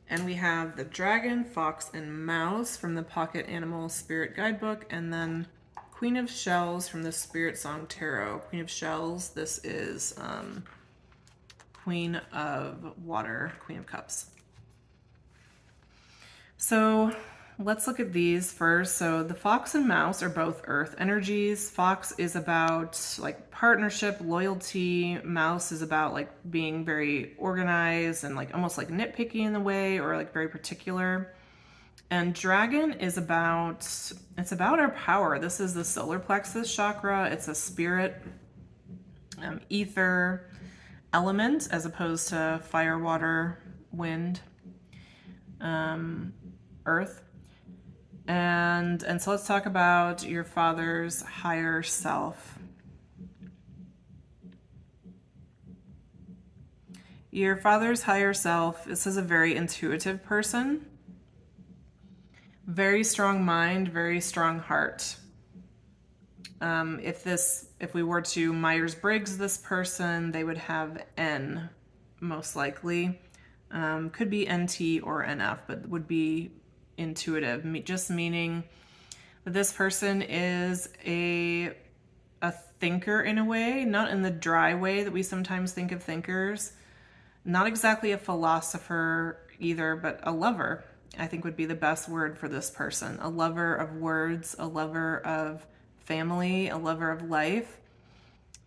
And we have the dragon, fox, and mouse from the Pocket Animal Spirit Guidebook, and then Queen of Shells from the Spirit Song Tarot. Queen of Shells, this is Queen of Water, Queen of Cups. So let's look at these first. So the Fox and Mouse are both earth energies. Fox is about like partnership, loyalty. Mouse is about like being very organized and like almost like nitpicky in the way, or like very particular. And dragon is about, it's about our power. This is the solar plexus chakra. It's a spirit, ether element as opposed to fire, water, wind, earth. And so let's talk about your father's higher self. Your father's higher self, this is a very intuitive person. Very strong mind, very strong heart. If we were to Myers-Briggs this person, they would have N, most likely. Could be NT or NF, but would be intuitive, just meaning that this person is a thinker in a way, not in the dry way that we sometimes think of thinkers. Not exactly a philosopher either, but a lover, I think would be the best word for this person. A lover of words, a lover of family, a lover of life,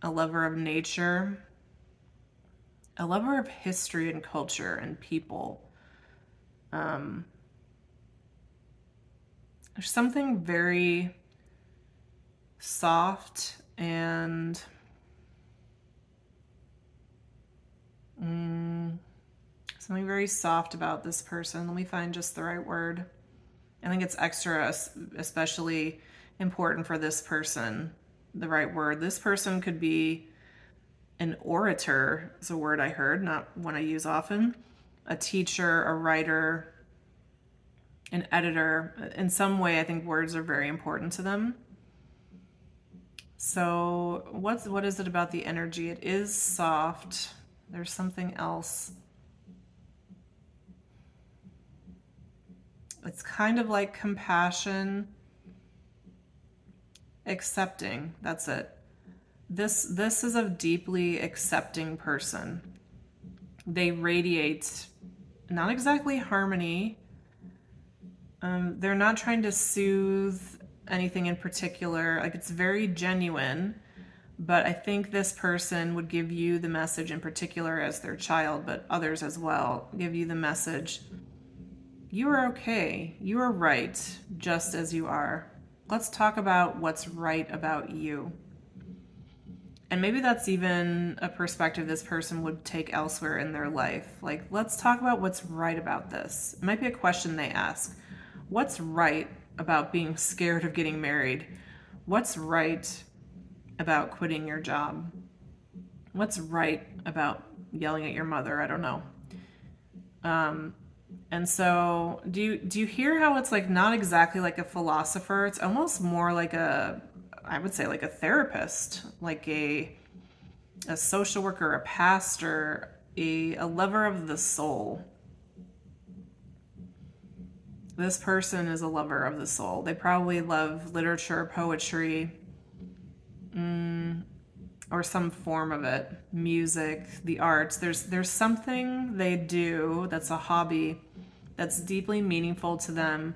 a lover of nature, a lover of history and culture and people. There's something very soft and something very soft about this person. Let me find just the right word. I think it's extra, especially important for this person, the right word. This person could be an orator, is a word I heard, not one I use often. A teacher, a writer, an editor. In some way, I think words are very important to them. So what is it about the energy? It is soft. There's something else. It's kind of like compassion, accepting. That's it. This is a deeply accepting person. They radiate not exactly harmony. They're not trying to soothe anything in particular. Like, it's very genuine. But I think this person would give you the message in particular as their child, but others as well, give you the message, you are okay. You are right, just as you are. Let's talk about what's right about you. And maybe that's even a perspective this person would take elsewhere in their life. Like, let's talk about what's right about this. It might be a question they ask. What's right about being scared of getting married? What's right about quitting your job? What's right about yelling at your mother? I don't know. And so do you hear how it's like not exactly like a philosopher? It's almost more like I would say like a therapist, like a social worker, a pastor, a lover of the soul. This person is a lover of the soul. They probably love literature, poetry, or some form of it, music, the arts. There's something they do that's a hobby that's deeply meaningful to them,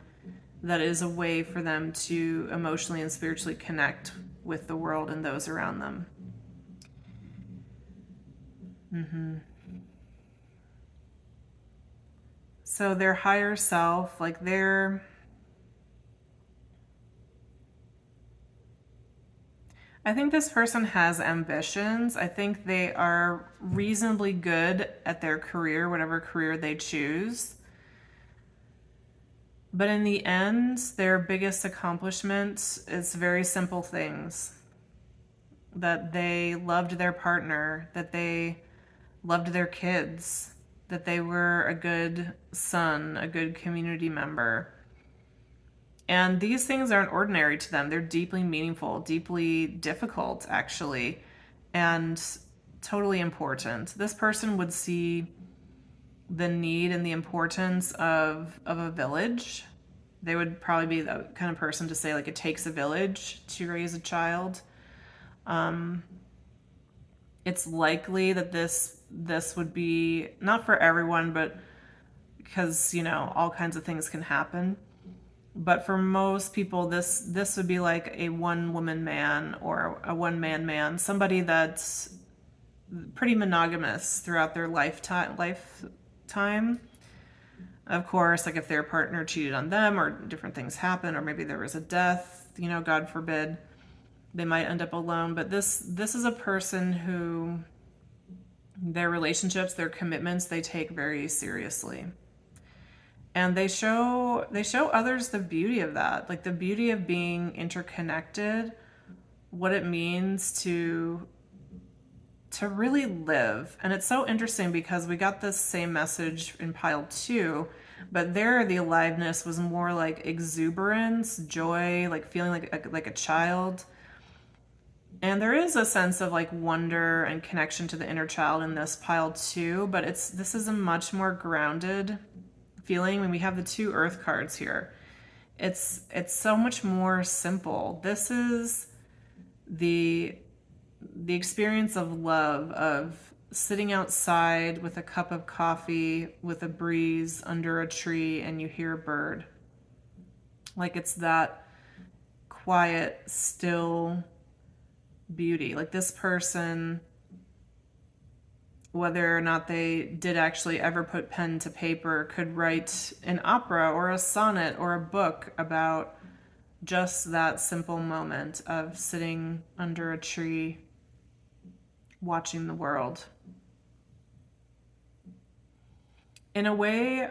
that is a way for them to emotionally and spiritually connect with the world and those around them. So their higher self, like I think this person has ambitions. I think they are reasonably good at their career, whatever career they choose. But in the end, their biggest accomplishment is very simple things. That they loved their partner, that they loved their kids, that they were a good son, a good community member. And these things aren't ordinary to them. They're deeply meaningful, deeply difficult, actually, and totally important. This person would see the need and the importance of a village. They would probably be the kind of person to say, like, it takes a village to raise a child. It's likely that this would be not for everyone, but because, all kinds of things can happen. But for most people, this would be like a one woman man or a one man man, somebody that's pretty monogamous throughout their lifetime. Of course, like if their partner cheated on them or different things happen, or maybe there was a death, God forbid, they might end up alone. But this is a person who their relationships, their commitments, they take very seriously. And they show others the beauty of that, like the beauty of being interconnected, what it means to really live. And it's so interesting because we got this same message in pile 2, but there the aliveness was more like exuberance, joy, like feeling like a child. And there is a sense of like wonder and connection to the inner child in this pile 2, but this is a much more grounded feeling. When we have the 2 earth cards here, it's so much more simple. This is the experience of love, of sitting outside with a cup of coffee with a breeze under a tree and you hear a bird. Like, it's that quiet, still beauty. Like, this person, whether or not they did actually ever put pen to paper, could write an opera or a sonnet or a book about just that simple moment of sitting under a tree watching the world. In a way,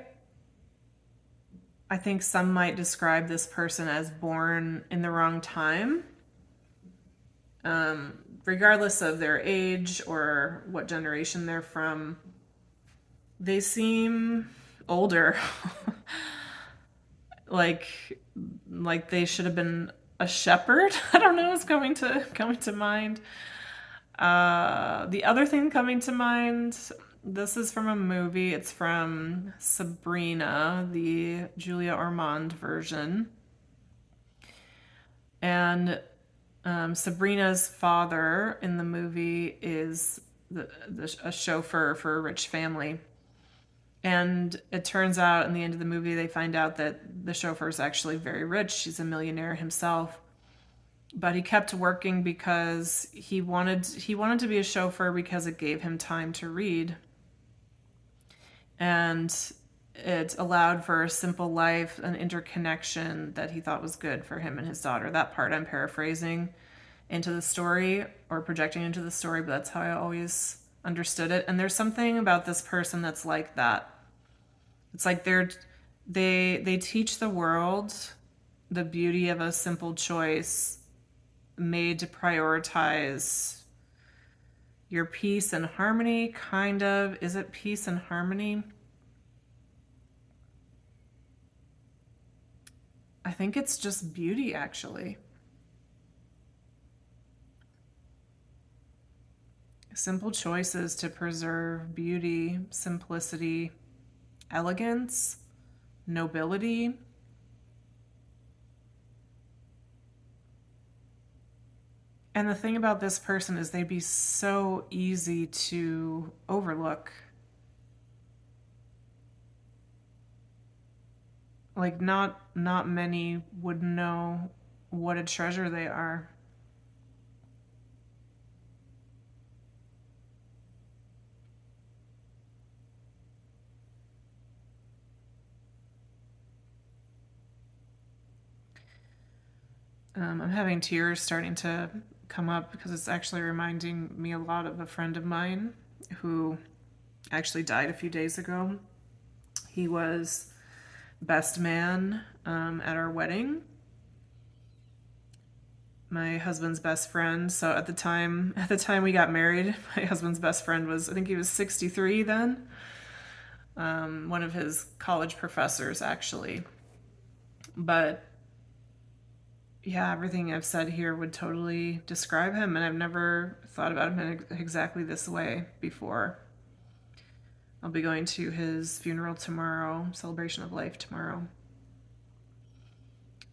I think some might describe this person as born in the wrong time. Regardless of their age or what generation they're from, they seem older. like they should have been a shepherd. I don't know, it's coming to mind. The other thing coming to mind, this is from a movie. It's from Sabrina, the Julia Ormond version. And Sabrina's father in the movie is a chauffeur for a rich family. And it turns out in the end of the movie, they find out that the chauffeur is actually very rich. He's a millionaire himself. But he kept working because he wanted to be a chauffeur because it gave him time to read. And it allowed for a simple life, an interconnection that he thought was good for him and his daughter. That part I'm paraphrasing into the story or projecting into the story, but that's how I always understood it. And there's something about this person that's like that. It's like they teach the world the beauty of a simple choice made to prioritize your peace and harmony, kind of. Is it peace and harmony? I think it's just beauty, actually. Simple choices to preserve beauty, simplicity, elegance, nobility. And the thing about this person is they'd be so easy to overlook. Like, not many would know what a treasure they are. I'm having tears starting to come up because it's actually reminding me a lot of a friend of mine who actually died a few days ago. He was best man at our wedding. My husband's best friend. So at the time we got married, my husband's best friend was, I think he was 63 then. One of his college professors, actually. But yeah, everything I've said here would totally describe him, and I've never thought about him in exactly this way before. I'll be going to his funeral tomorrow, celebration of life tomorrow.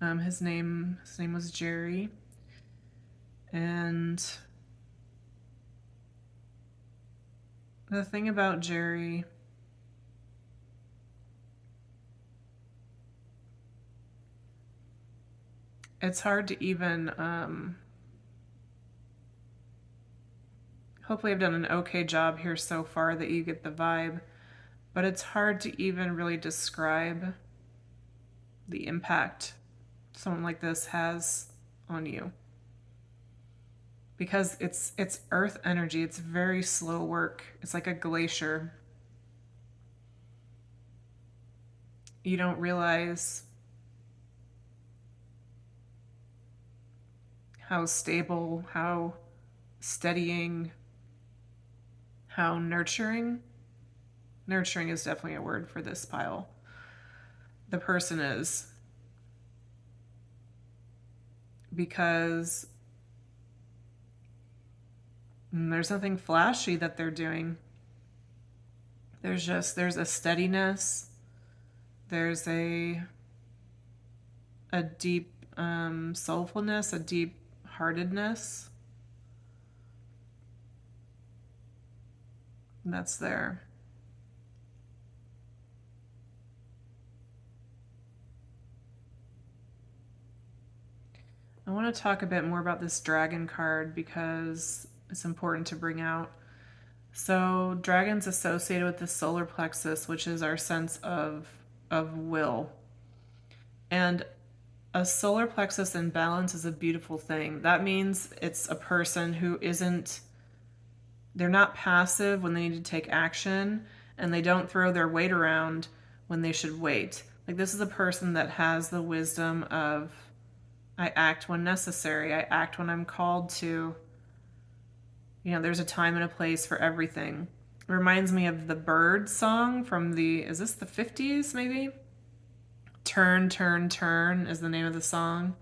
His name was Jerry. And the thing about Jerry, it's hard to even, hopefully I've done an okay job here so far that you get the vibe, but it's hard to even really describe the impact someone like this has on you. Because it's earth energy, it's very slow work. It's like a glacier. You don't realize how stable, how steadying, how nurturing. Nurturing is definitely a word for this pile. The person is. Because there's nothing flashy that they're doing. There's a steadiness. There's a deep soulfulness, a deep heartedness that's there. I want to talk a bit more about this dragon card because it's important to bring out. So dragon's associated with the solar plexus, which is our sense of will. And a solar plexus in balance is a beautiful thing. That means it's a person who they're not passive when they need to take action, and they don't throw their weight around when they should wait. Like, this is a person that has the wisdom of, I act when necessary. I act when I'm called to. There's a time and a place for everything. It reminds me of the Bird song from is this the 50s maybe? Turn, Turn, Turn is the name of the song.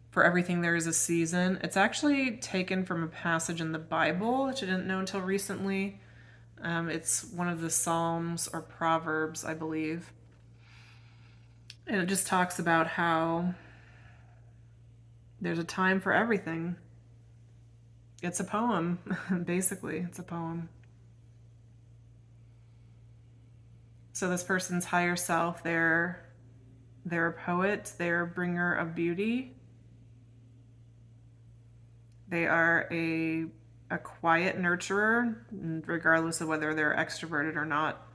For everything there is a season. It's actually taken from a passage in the Bible, which I didn't know until recently. It's one of the Psalms or Proverbs, I believe. And it just talks about how there's a time for everything. It's a poem, basically. It's a poem. So this person's higher self, they're a poet, they're a bringer of beauty. They are a quiet nurturer, regardless of whether they're extroverted or not.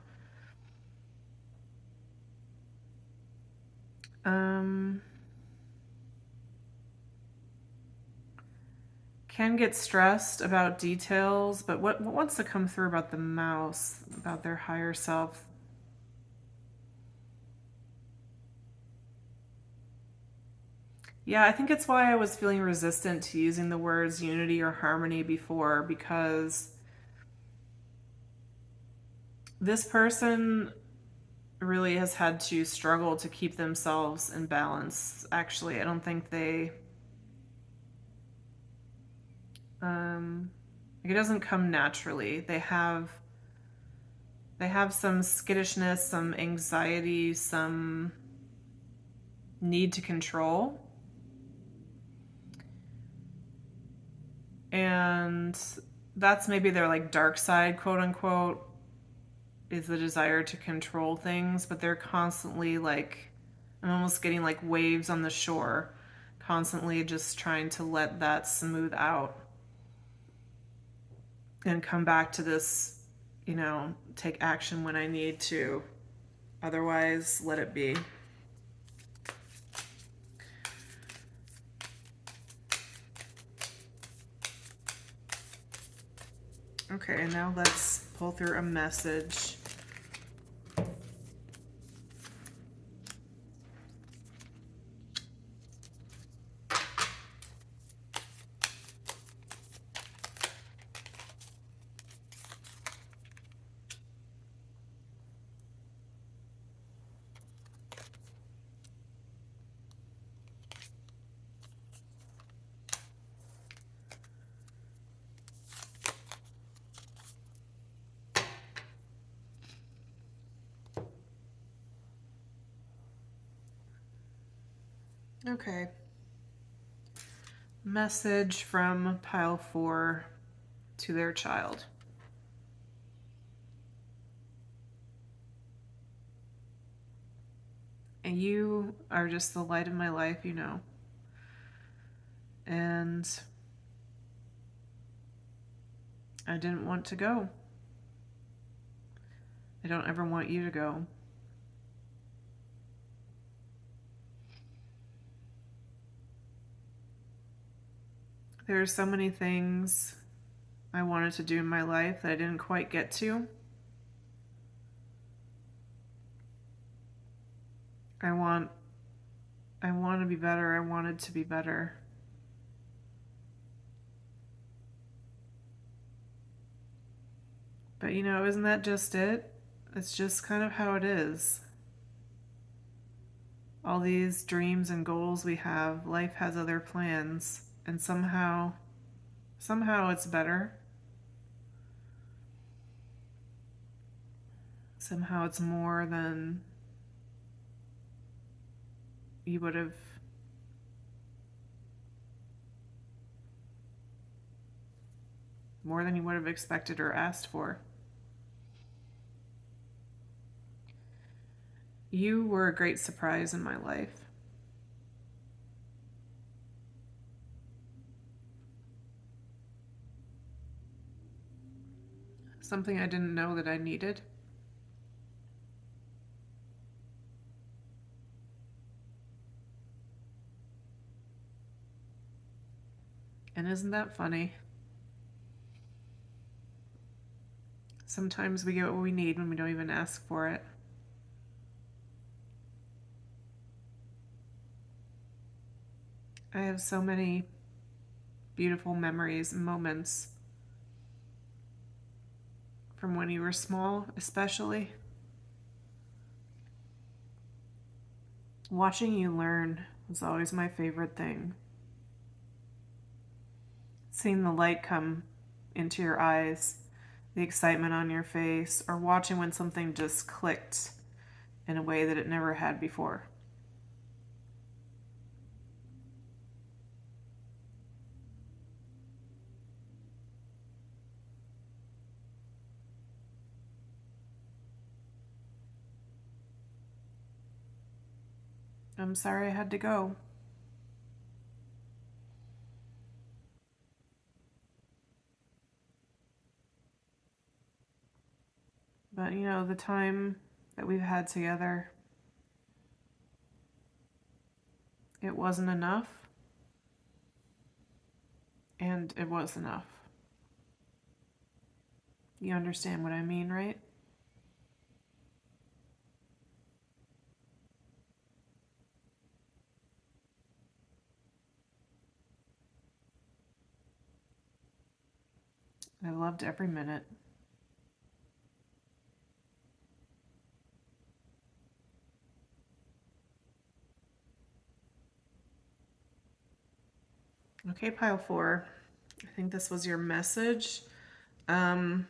Can get stressed about details, but what wants to come through about the mouse, about their higher self? Yeah, I think it's why I was feeling resistant to using the words unity or harmony before, because this person really has had to struggle to keep themselves in balance. Actually, I don't think it doesn't come naturally. They have some skittishness, some anxiety, some need to control. And that's maybe their like dark side, quote unquote, is the desire to control things, but they're constantly like, I'm almost getting like waves on the shore, constantly just trying to let that smooth out and come back to this, take action when I need to, otherwise let it be. Okay, now let's pull through a message. Okay. Message from pile 4 to their child. And you are just the light of my life, you know. And I didn't want to go. I don't ever want you to go. There are so many things I wanted to do in my life that I didn't quite get to. I want to be better. I wanted to be better. But you know, isn't that just it? It's just kind of how it is. All these dreams and goals we have, life has other plans, and somehow it's better. Somehow it's more than you would have expected or asked for. You were a great surprise in my life. Something I didn't know that I needed. And isn't that funny? Sometimes we get what we need when we don't even ask for it. I have so many beautiful memories and moments from when you were small, especially. Watching you learn was always my favorite thing. Seeing the light come into your eyes, the excitement on your face, or watching when something just clicked in a way that it never had before. I'm sorry I had to go. But you know, the time that we've had together, it wasn't enough. And it was enough. You understand what I mean, right? I loved every minute. Okay, pile 4. I think this was your message. I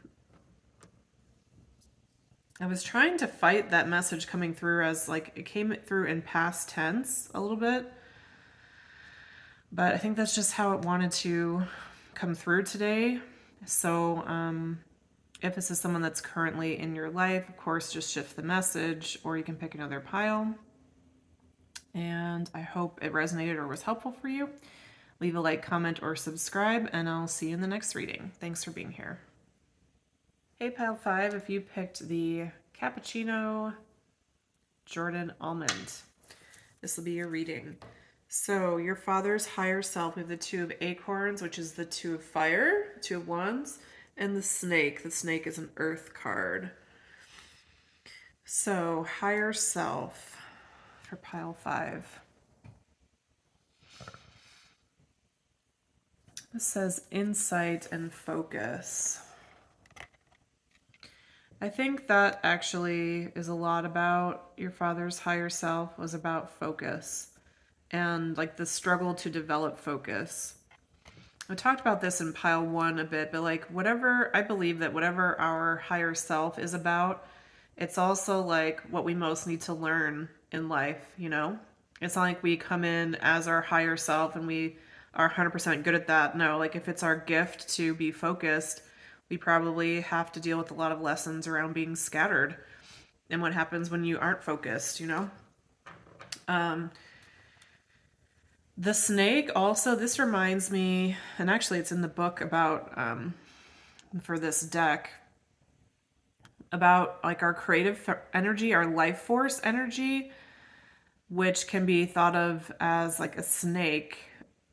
was trying to fight that message coming through as like it came through in past tense a little bit. But I think that's just how it wanted to come through today. So, if this is someone that's currently in your life, of course, just shift the message or you can pick another pile. And I hope it resonated or was helpful for you. Leave a like, comment, or subscribe, and I'll see you in the next reading. Thanks for being here. Hey, pile 5, if you picked the Cappuccino Jordan Almond, this will be your reading. So, your father's higher self, we have the 2 of acorns, which is the 2 of fire, 2 of wands, and the snake. The snake is an earth card. So, higher self for pile 5. This says insight and focus. I think that actually is a lot about your father's higher self, was about focus and like the struggle to develop focus. I talked about this in pile 1 a bit, but like I believe that whatever our higher self is about, it's also like what we most need to learn in life, you know? It's not like we come in as our higher self and we are 100% good at that. No, like if it's our gift to be focused, we probably have to deal with a lot of lessons around being scattered and what happens when you aren't focused, you know? The snake also, this reminds me, and actually it's in the book about, for this deck, about like our creative energy, our life force energy, which can be thought of as like a snake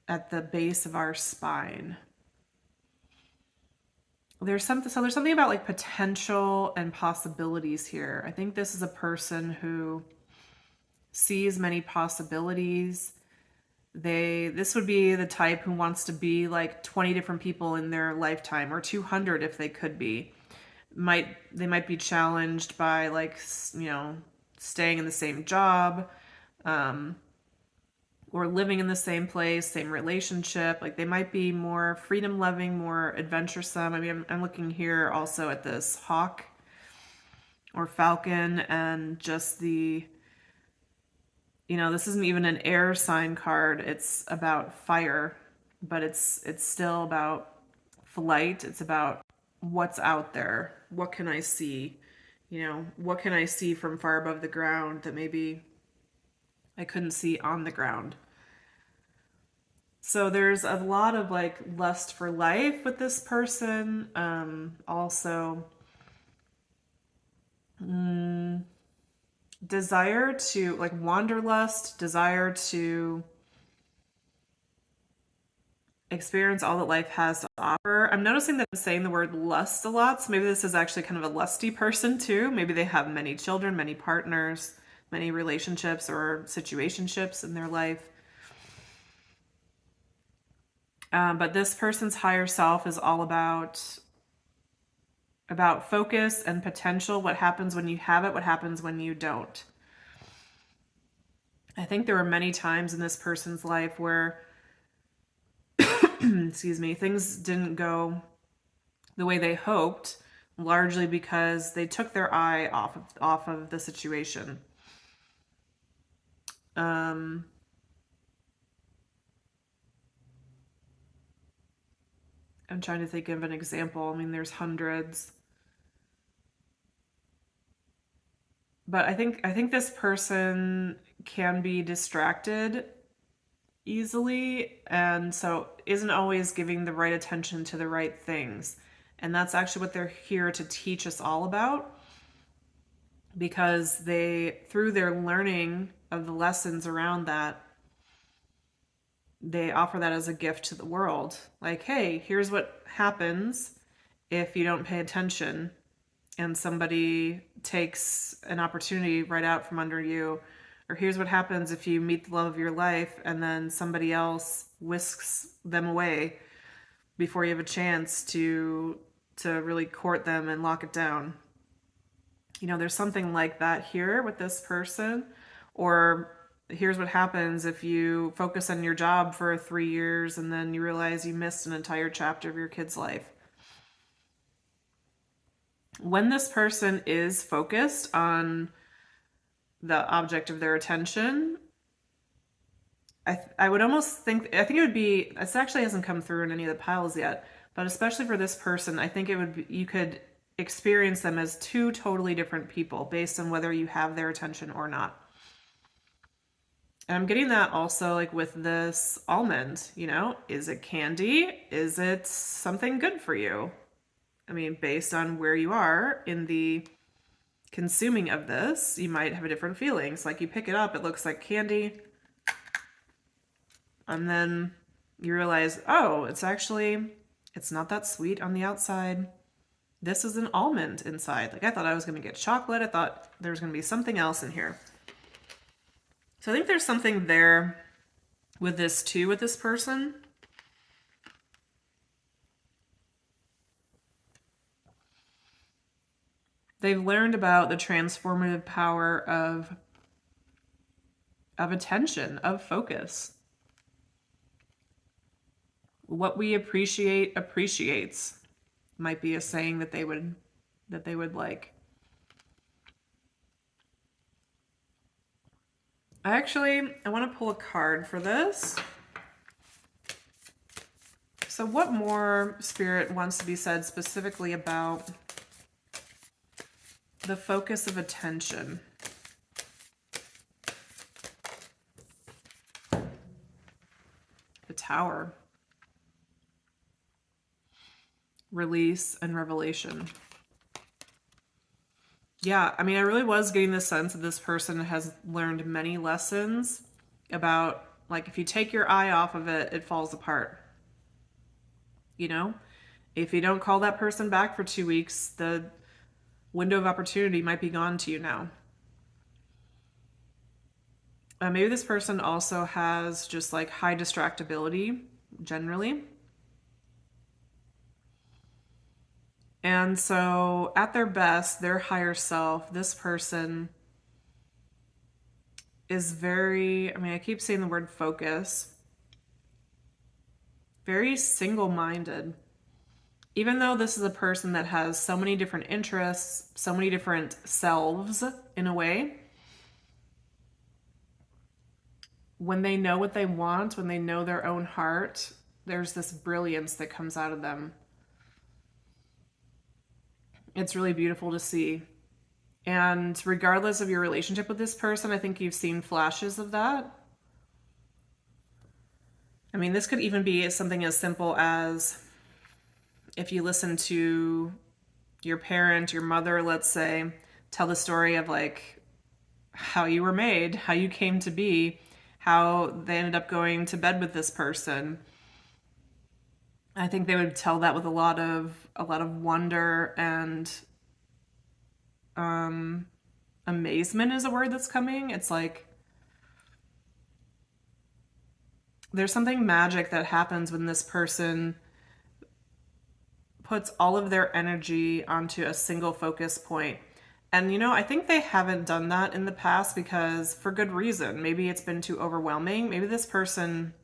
at the base of our spine. There's something about like potential and possibilities here. I think this is a person who sees many possibilities. This would be the type who wants to be like 20 different people in their lifetime, or 200 if they could be. They might be challenged by, like, you know, staying in the same job, or living in the same place, same relationship. Like they might be more freedom loving, more adventuresome. I mean, I'm looking here also at this hawk or falcon, and just the, you know, this isn't even an air sign card. It's about fire, but it's still about flight. It's about what's out there. What can I see? You know, what can I see from far above the ground that maybe I couldn't see on the ground? So there's a lot of like lust for life with this person. Also, desire to like wanderlust, desire to experience all that life has to offer. I'm noticing that I'm saying the word lust a lot, so maybe this is actually kind of a lusty person too. Maybe they have many children, many partners, many relationships or situationships in their life. But this person's higher self is all about focus and potential. What happens when you have it? What happens when you don't? I think there were many times in this person's life where, excuse me, things didn't go the way they hoped, largely because they took their eye off of the situation. I'm trying to think of an example. I mean, there's hundreds. But I think this person can be distracted easily, and so isn't always giving the right attention to the right things. And that's actually what they're here to teach us all about, because they, through their learning of the lessons around that, they offer that as a gift to the world. Like, hey, here's what happens if you don't pay attention and somebody takes an opportunity right out from under you. Or here's what happens if you meet the love of your life and then somebody else whisks them away before you have a chance to really court them and lock it down. You know, there's something like that here with this person. Or here's what happens if you focus on your job for 3 years and then you realize you missed an entire chapter of your kid's life. When this person is focused on the object of their attention, I would almost think, I think it would be, this actually hasn't come through in any of the piles yet, but especially for this person, I think it would be, you could experience them as two totally different people based on whether you have their attention or not. And I'm getting that also like with this almond, you know, is it candy? Is it something good for you? I mean, based on where you are in the consuming of this, you might have a different feeling. So like you pick it up, it looks like candy. And then you realize, oh, it's not that sweet on the outside. This is an almond inside. Like I thought I was going to get chocolate. I thought there was going to be something else in here. So I think there's something there with this too, with this person. They've learned about the transformative power of attention, of focus. What we appreciate appreciates might be a saying that they would like. I want to pull a card for this. So what more Spirit wants to be said specifically about the focus of attention? The Tower. Release and revelation. Yeah, I mean, I really was getting the sense that this person has learned many lessons about, like, if you take your eye off of it, it falls apart. You know? If you don't call that person back for 2 weeks, the window of opportunity might be gone to you now. Maybe this person also has just like high distractibility generally. And so at their best, their higher self, this person is very, I mean, I keep saying the word focus, very single-minded. Even though this is a person that has so many different interests, so many different selves in a way, when they know what they want, when they know their own heart, there's this brilliance that comes out of them. It's really beautiful to see. And regardless of your relationship with this person, I think you've seen flashes of that. I mean, this could even be something as simple as if you listen to your parent, your mother, let's say, tell the story of like how you were made, how you came to be, how they ended up going to bed with this person. I think they would tell that with a lot of wonder and amazement is a word that's coming. It's like there's something magic that happens when this person puts all of their energy onto a single focus point. And you know, I think they haven't done that in the past because for good reason. Maybe it's been too overwhelming. Maybe this person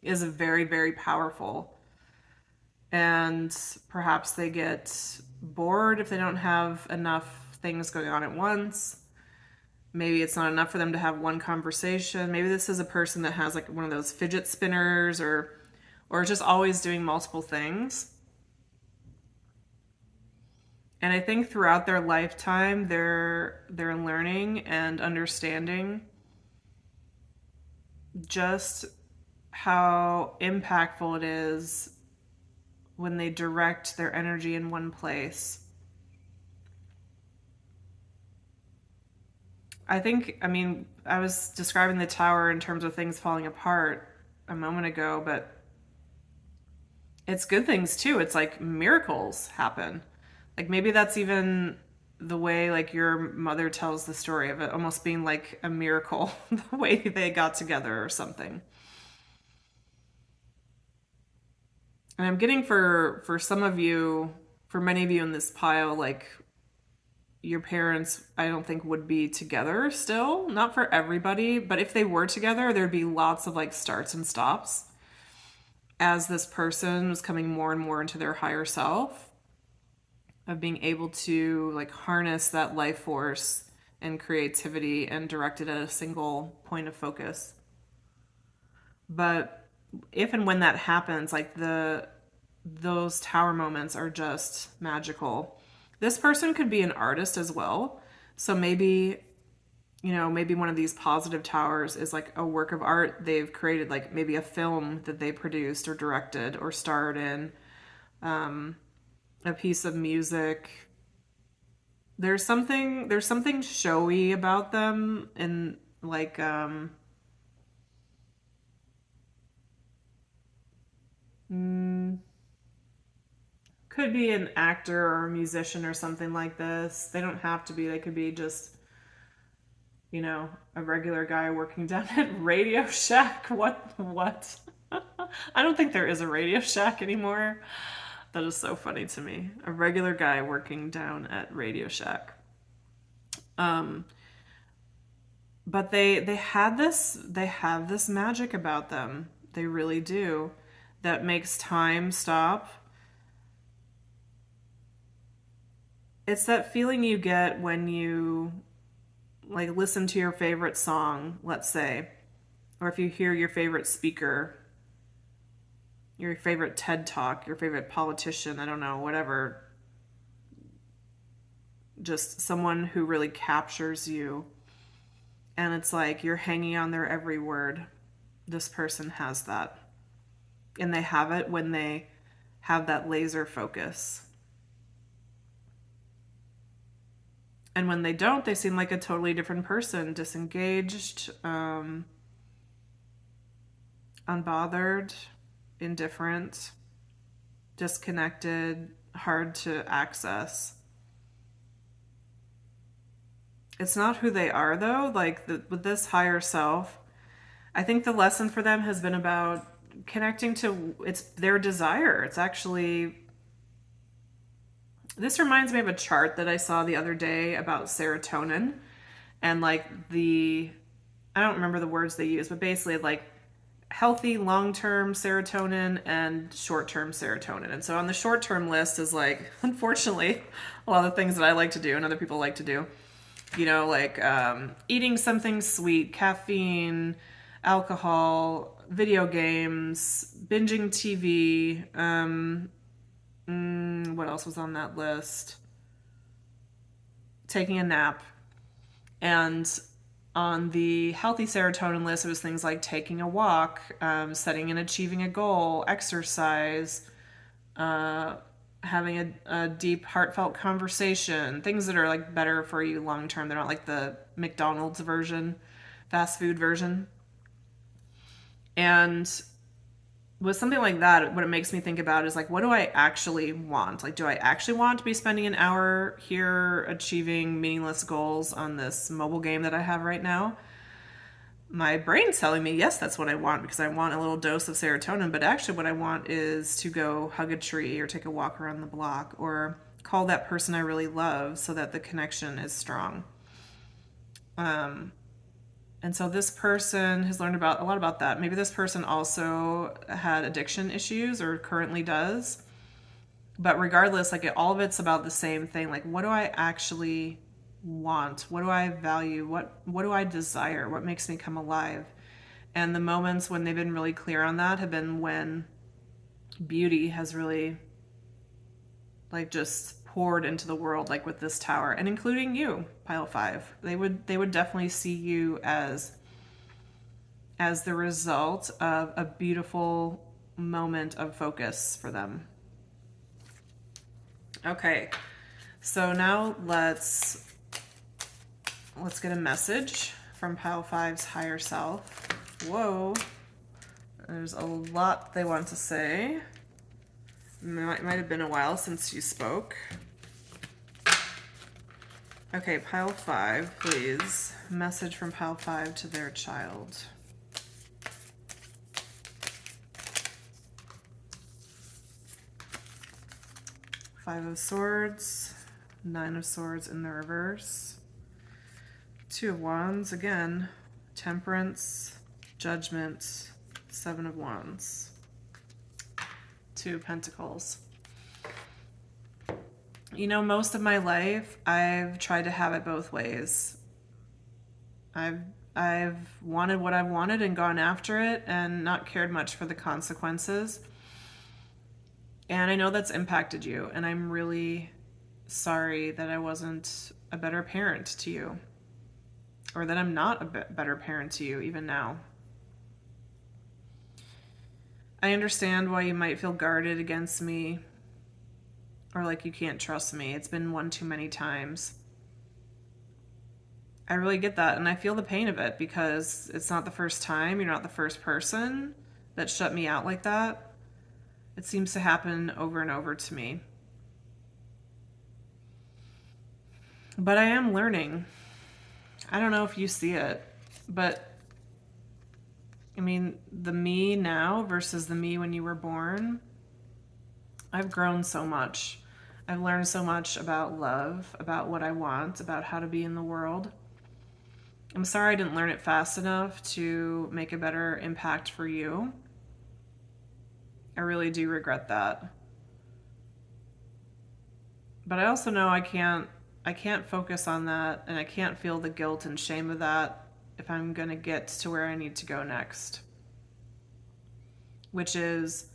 is very, very powerful. And perhaps they get bored if they don't have enough things going on at once. Maybe it's not enough for them to have one conversation. Maybe this is a person that has like one of those fidget spinners or just always doing multiple things. And I think throughout their lifetime, they're learning and understanding just how impactful it is when they direct their energy in one place. I think, I mean, I was describing the tower in terms of things falling apart a moment ago, but it's good things too. It's like miracles happen. Like maybe that's even the way like your mother tells the story of it almost being like a miracle, the way they got together or something. And I'm getting for some of you, for many of you in this pile, like your parents, I don't think would be together still. Not for everybody, but if they were together, there'd be lots of like starts and stops as this person was coming more and more into their higher self, of being able to like harness that life force and creativity and direct it at a single point of focus. But if and when that happens, like those tower moments are just magical. This person could be an artist as well. So maybe, you know, maybe one of these positive towers is like a work of art they've created, like maybe a film that they produced or directed or starred in, a piece of music. There's something showy about them and like could be an actor or a musician or something like this. They don't have to be. They could be just, you know, a regular guy working down at Radio Shack. What? I don't think there is a Radio Shack anymore. That is so funny to me. A regular guy working down at Radio Shack. But they have this magic about them. They really do. That makes time stop. It's that feeling you get when you like listen to your favorite song, let's say, or if you hear your favorite speaker, your favorite TED Talk, your favorite politician, I don't know, whatever, just someone who really captures you, and it's like you're hanging on their every word. This person has that. And they have it when they have that laser focus. And when they don't, they seem like a totally different person, disengaged, unbothered, indifferent, disconnected, hard to access. It's not who they are, though. Like with this higher self, I think the lesson for them has been about connecting to it's their desire. It's actually, this reminds me of a chart that I saw the other day about serotonin and like I don't remember the words they use, but basically like healthy long-term serotonin and short-term serotonin. And so on the short-term list is like, unfortunately, a lot of the things that I like to do and other people like to do, like eating something sweet, caffeine, alcohol, video games, binging TV. What else was on that list? Taking a nap. And on the healthy serotonin list, it was things like taking a walk, setting and achieving a goal, exercise, having a deep, heartfelt conversation, things that are like better for you long term. They're not like the McDonald's version, fast food version. And with something like that, what it makes me think about is like, what do I actually want? Like, do I actually want to be spending an hour here achieving meaningless goals on this mobile game that I have right now? My brain's telling me, yes, that's what I want because I want a little dose of serotonin. But actually, what I want is to go hug a tree or take a walk around the block or call that person I really love so that the connection is strong. And so this person has learned a lot about that. Maybe this person also had addiction issues or currently does. But regardless, like all of it's about the same thing. Like, what do I actually want? What do I value? What do I desire? What makes me come alive? And the moments when they've been really clear on that have been when beauty has really like just poured into the world, like with this tower, and including you, pile 5. They would definitely see you as the result of a beautiful moment of focus for them. Okay, so now let's get a message from pile 5's higher self. Whoa, there's a lot they want to say. It might have been a while since you spoke. Okay, pile 5, please. Message from pile 5 to their child. Five of Swords, 9 of Swords in the reverse. 2 of Wands, again, Temperance, Judgment, 7 of Wands. 2 of Pentacles. Most of my life, I've tried to have it both ways. I've wanted what I've wanted and gone after it and not cared much for the consequences. And I know that's impacted you, and I'm really sorry that I wasn't a better parent to you, or that I'm not a better parent to you even now. I understand why you might feel guarded against me, or like you can't trust me. It's been one too many times. I really get that, and I feel the pain of it because it's not the first time. You're not the first person that shut me out like that. It seems to happen over and over to me. But I am learning. I don't know if you see it, but I mean, the me now versus the me when you were born, I've grown so much. I've learned so much about love, about what I want, about how to be in the world. I'm sorry I didn't learn it fast enough to make a better impact for you. I really do regret that. But I also know I can't I can't focus on that, and I can't feel the guilt and shame of that if I'm going to get to where I need to go next. Which is,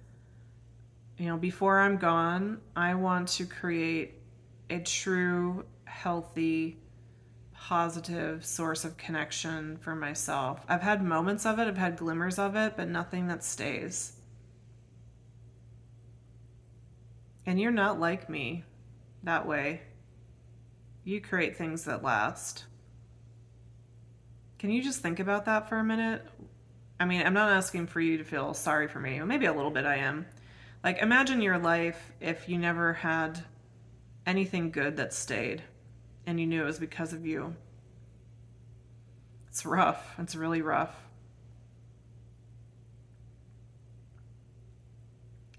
before I'm gone, I want to create a true, healthy, positive source of connection for myself. I've had moments of it, I've had glimmers of it, but nothing that stays. And you're not like me that way. You create things that last. Can you just think about that for a minute? I mean, I'm not asking for you to feel sorry for me. Well, maybe a little bit I am. Like, imagine your life if you never had anything good that stayed and you knew it was because of you. It's rough. It's really rough.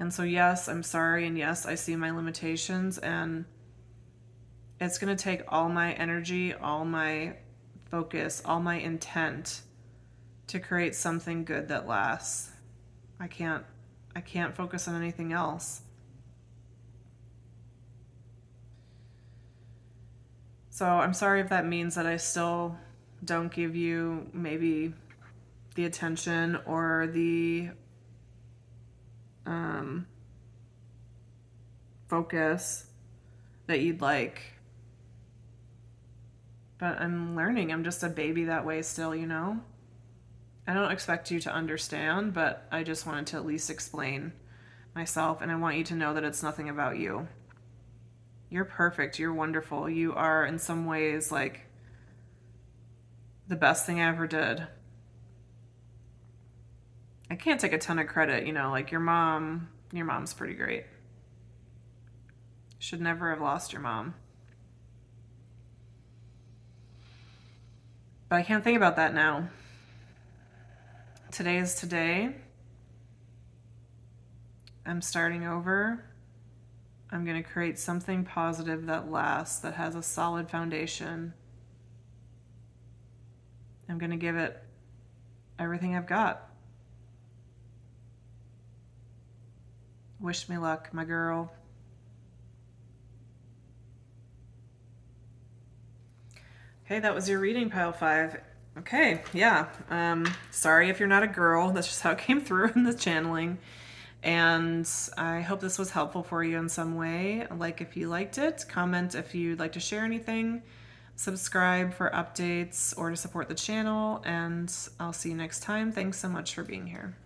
And so, yes, I'm sorry. And yes, I see my limitations. And it's going to take all my energy, all my focus, all my intent to create something good that lasts. I can't focus on anything else. So I'm sorry if that means that I still don't give you maybe the attention or the focus that you'd like. But I'm learning. I'm just a baby that way still, I don't expect you to understand, but I just wanted to at least explain myself, and I want you to know that it's nothing about you. You're perfect. You're wonderful. You are, in some ways, like the best thing I ever did. I can't take a ton of credit, like your mom's pretty great. Should never have lost your mom. But I can't think about that now. Today is today. I'm starting over. I'm going to create something positive that lasts, that has a solid foundation. I'm going to give it everything I've got. Wish me luck, my girl. Okay, that was your reading, pile 5. Okay, yeah. Sorry if you're not a girl. That's just how it came through in the channeling. And I hope this was helpful for you in some way. Like if you liked it, comment if you'd like to share anything, subscribe for updates or to support the channel, and I'll see you next time. Thanks so much for being here.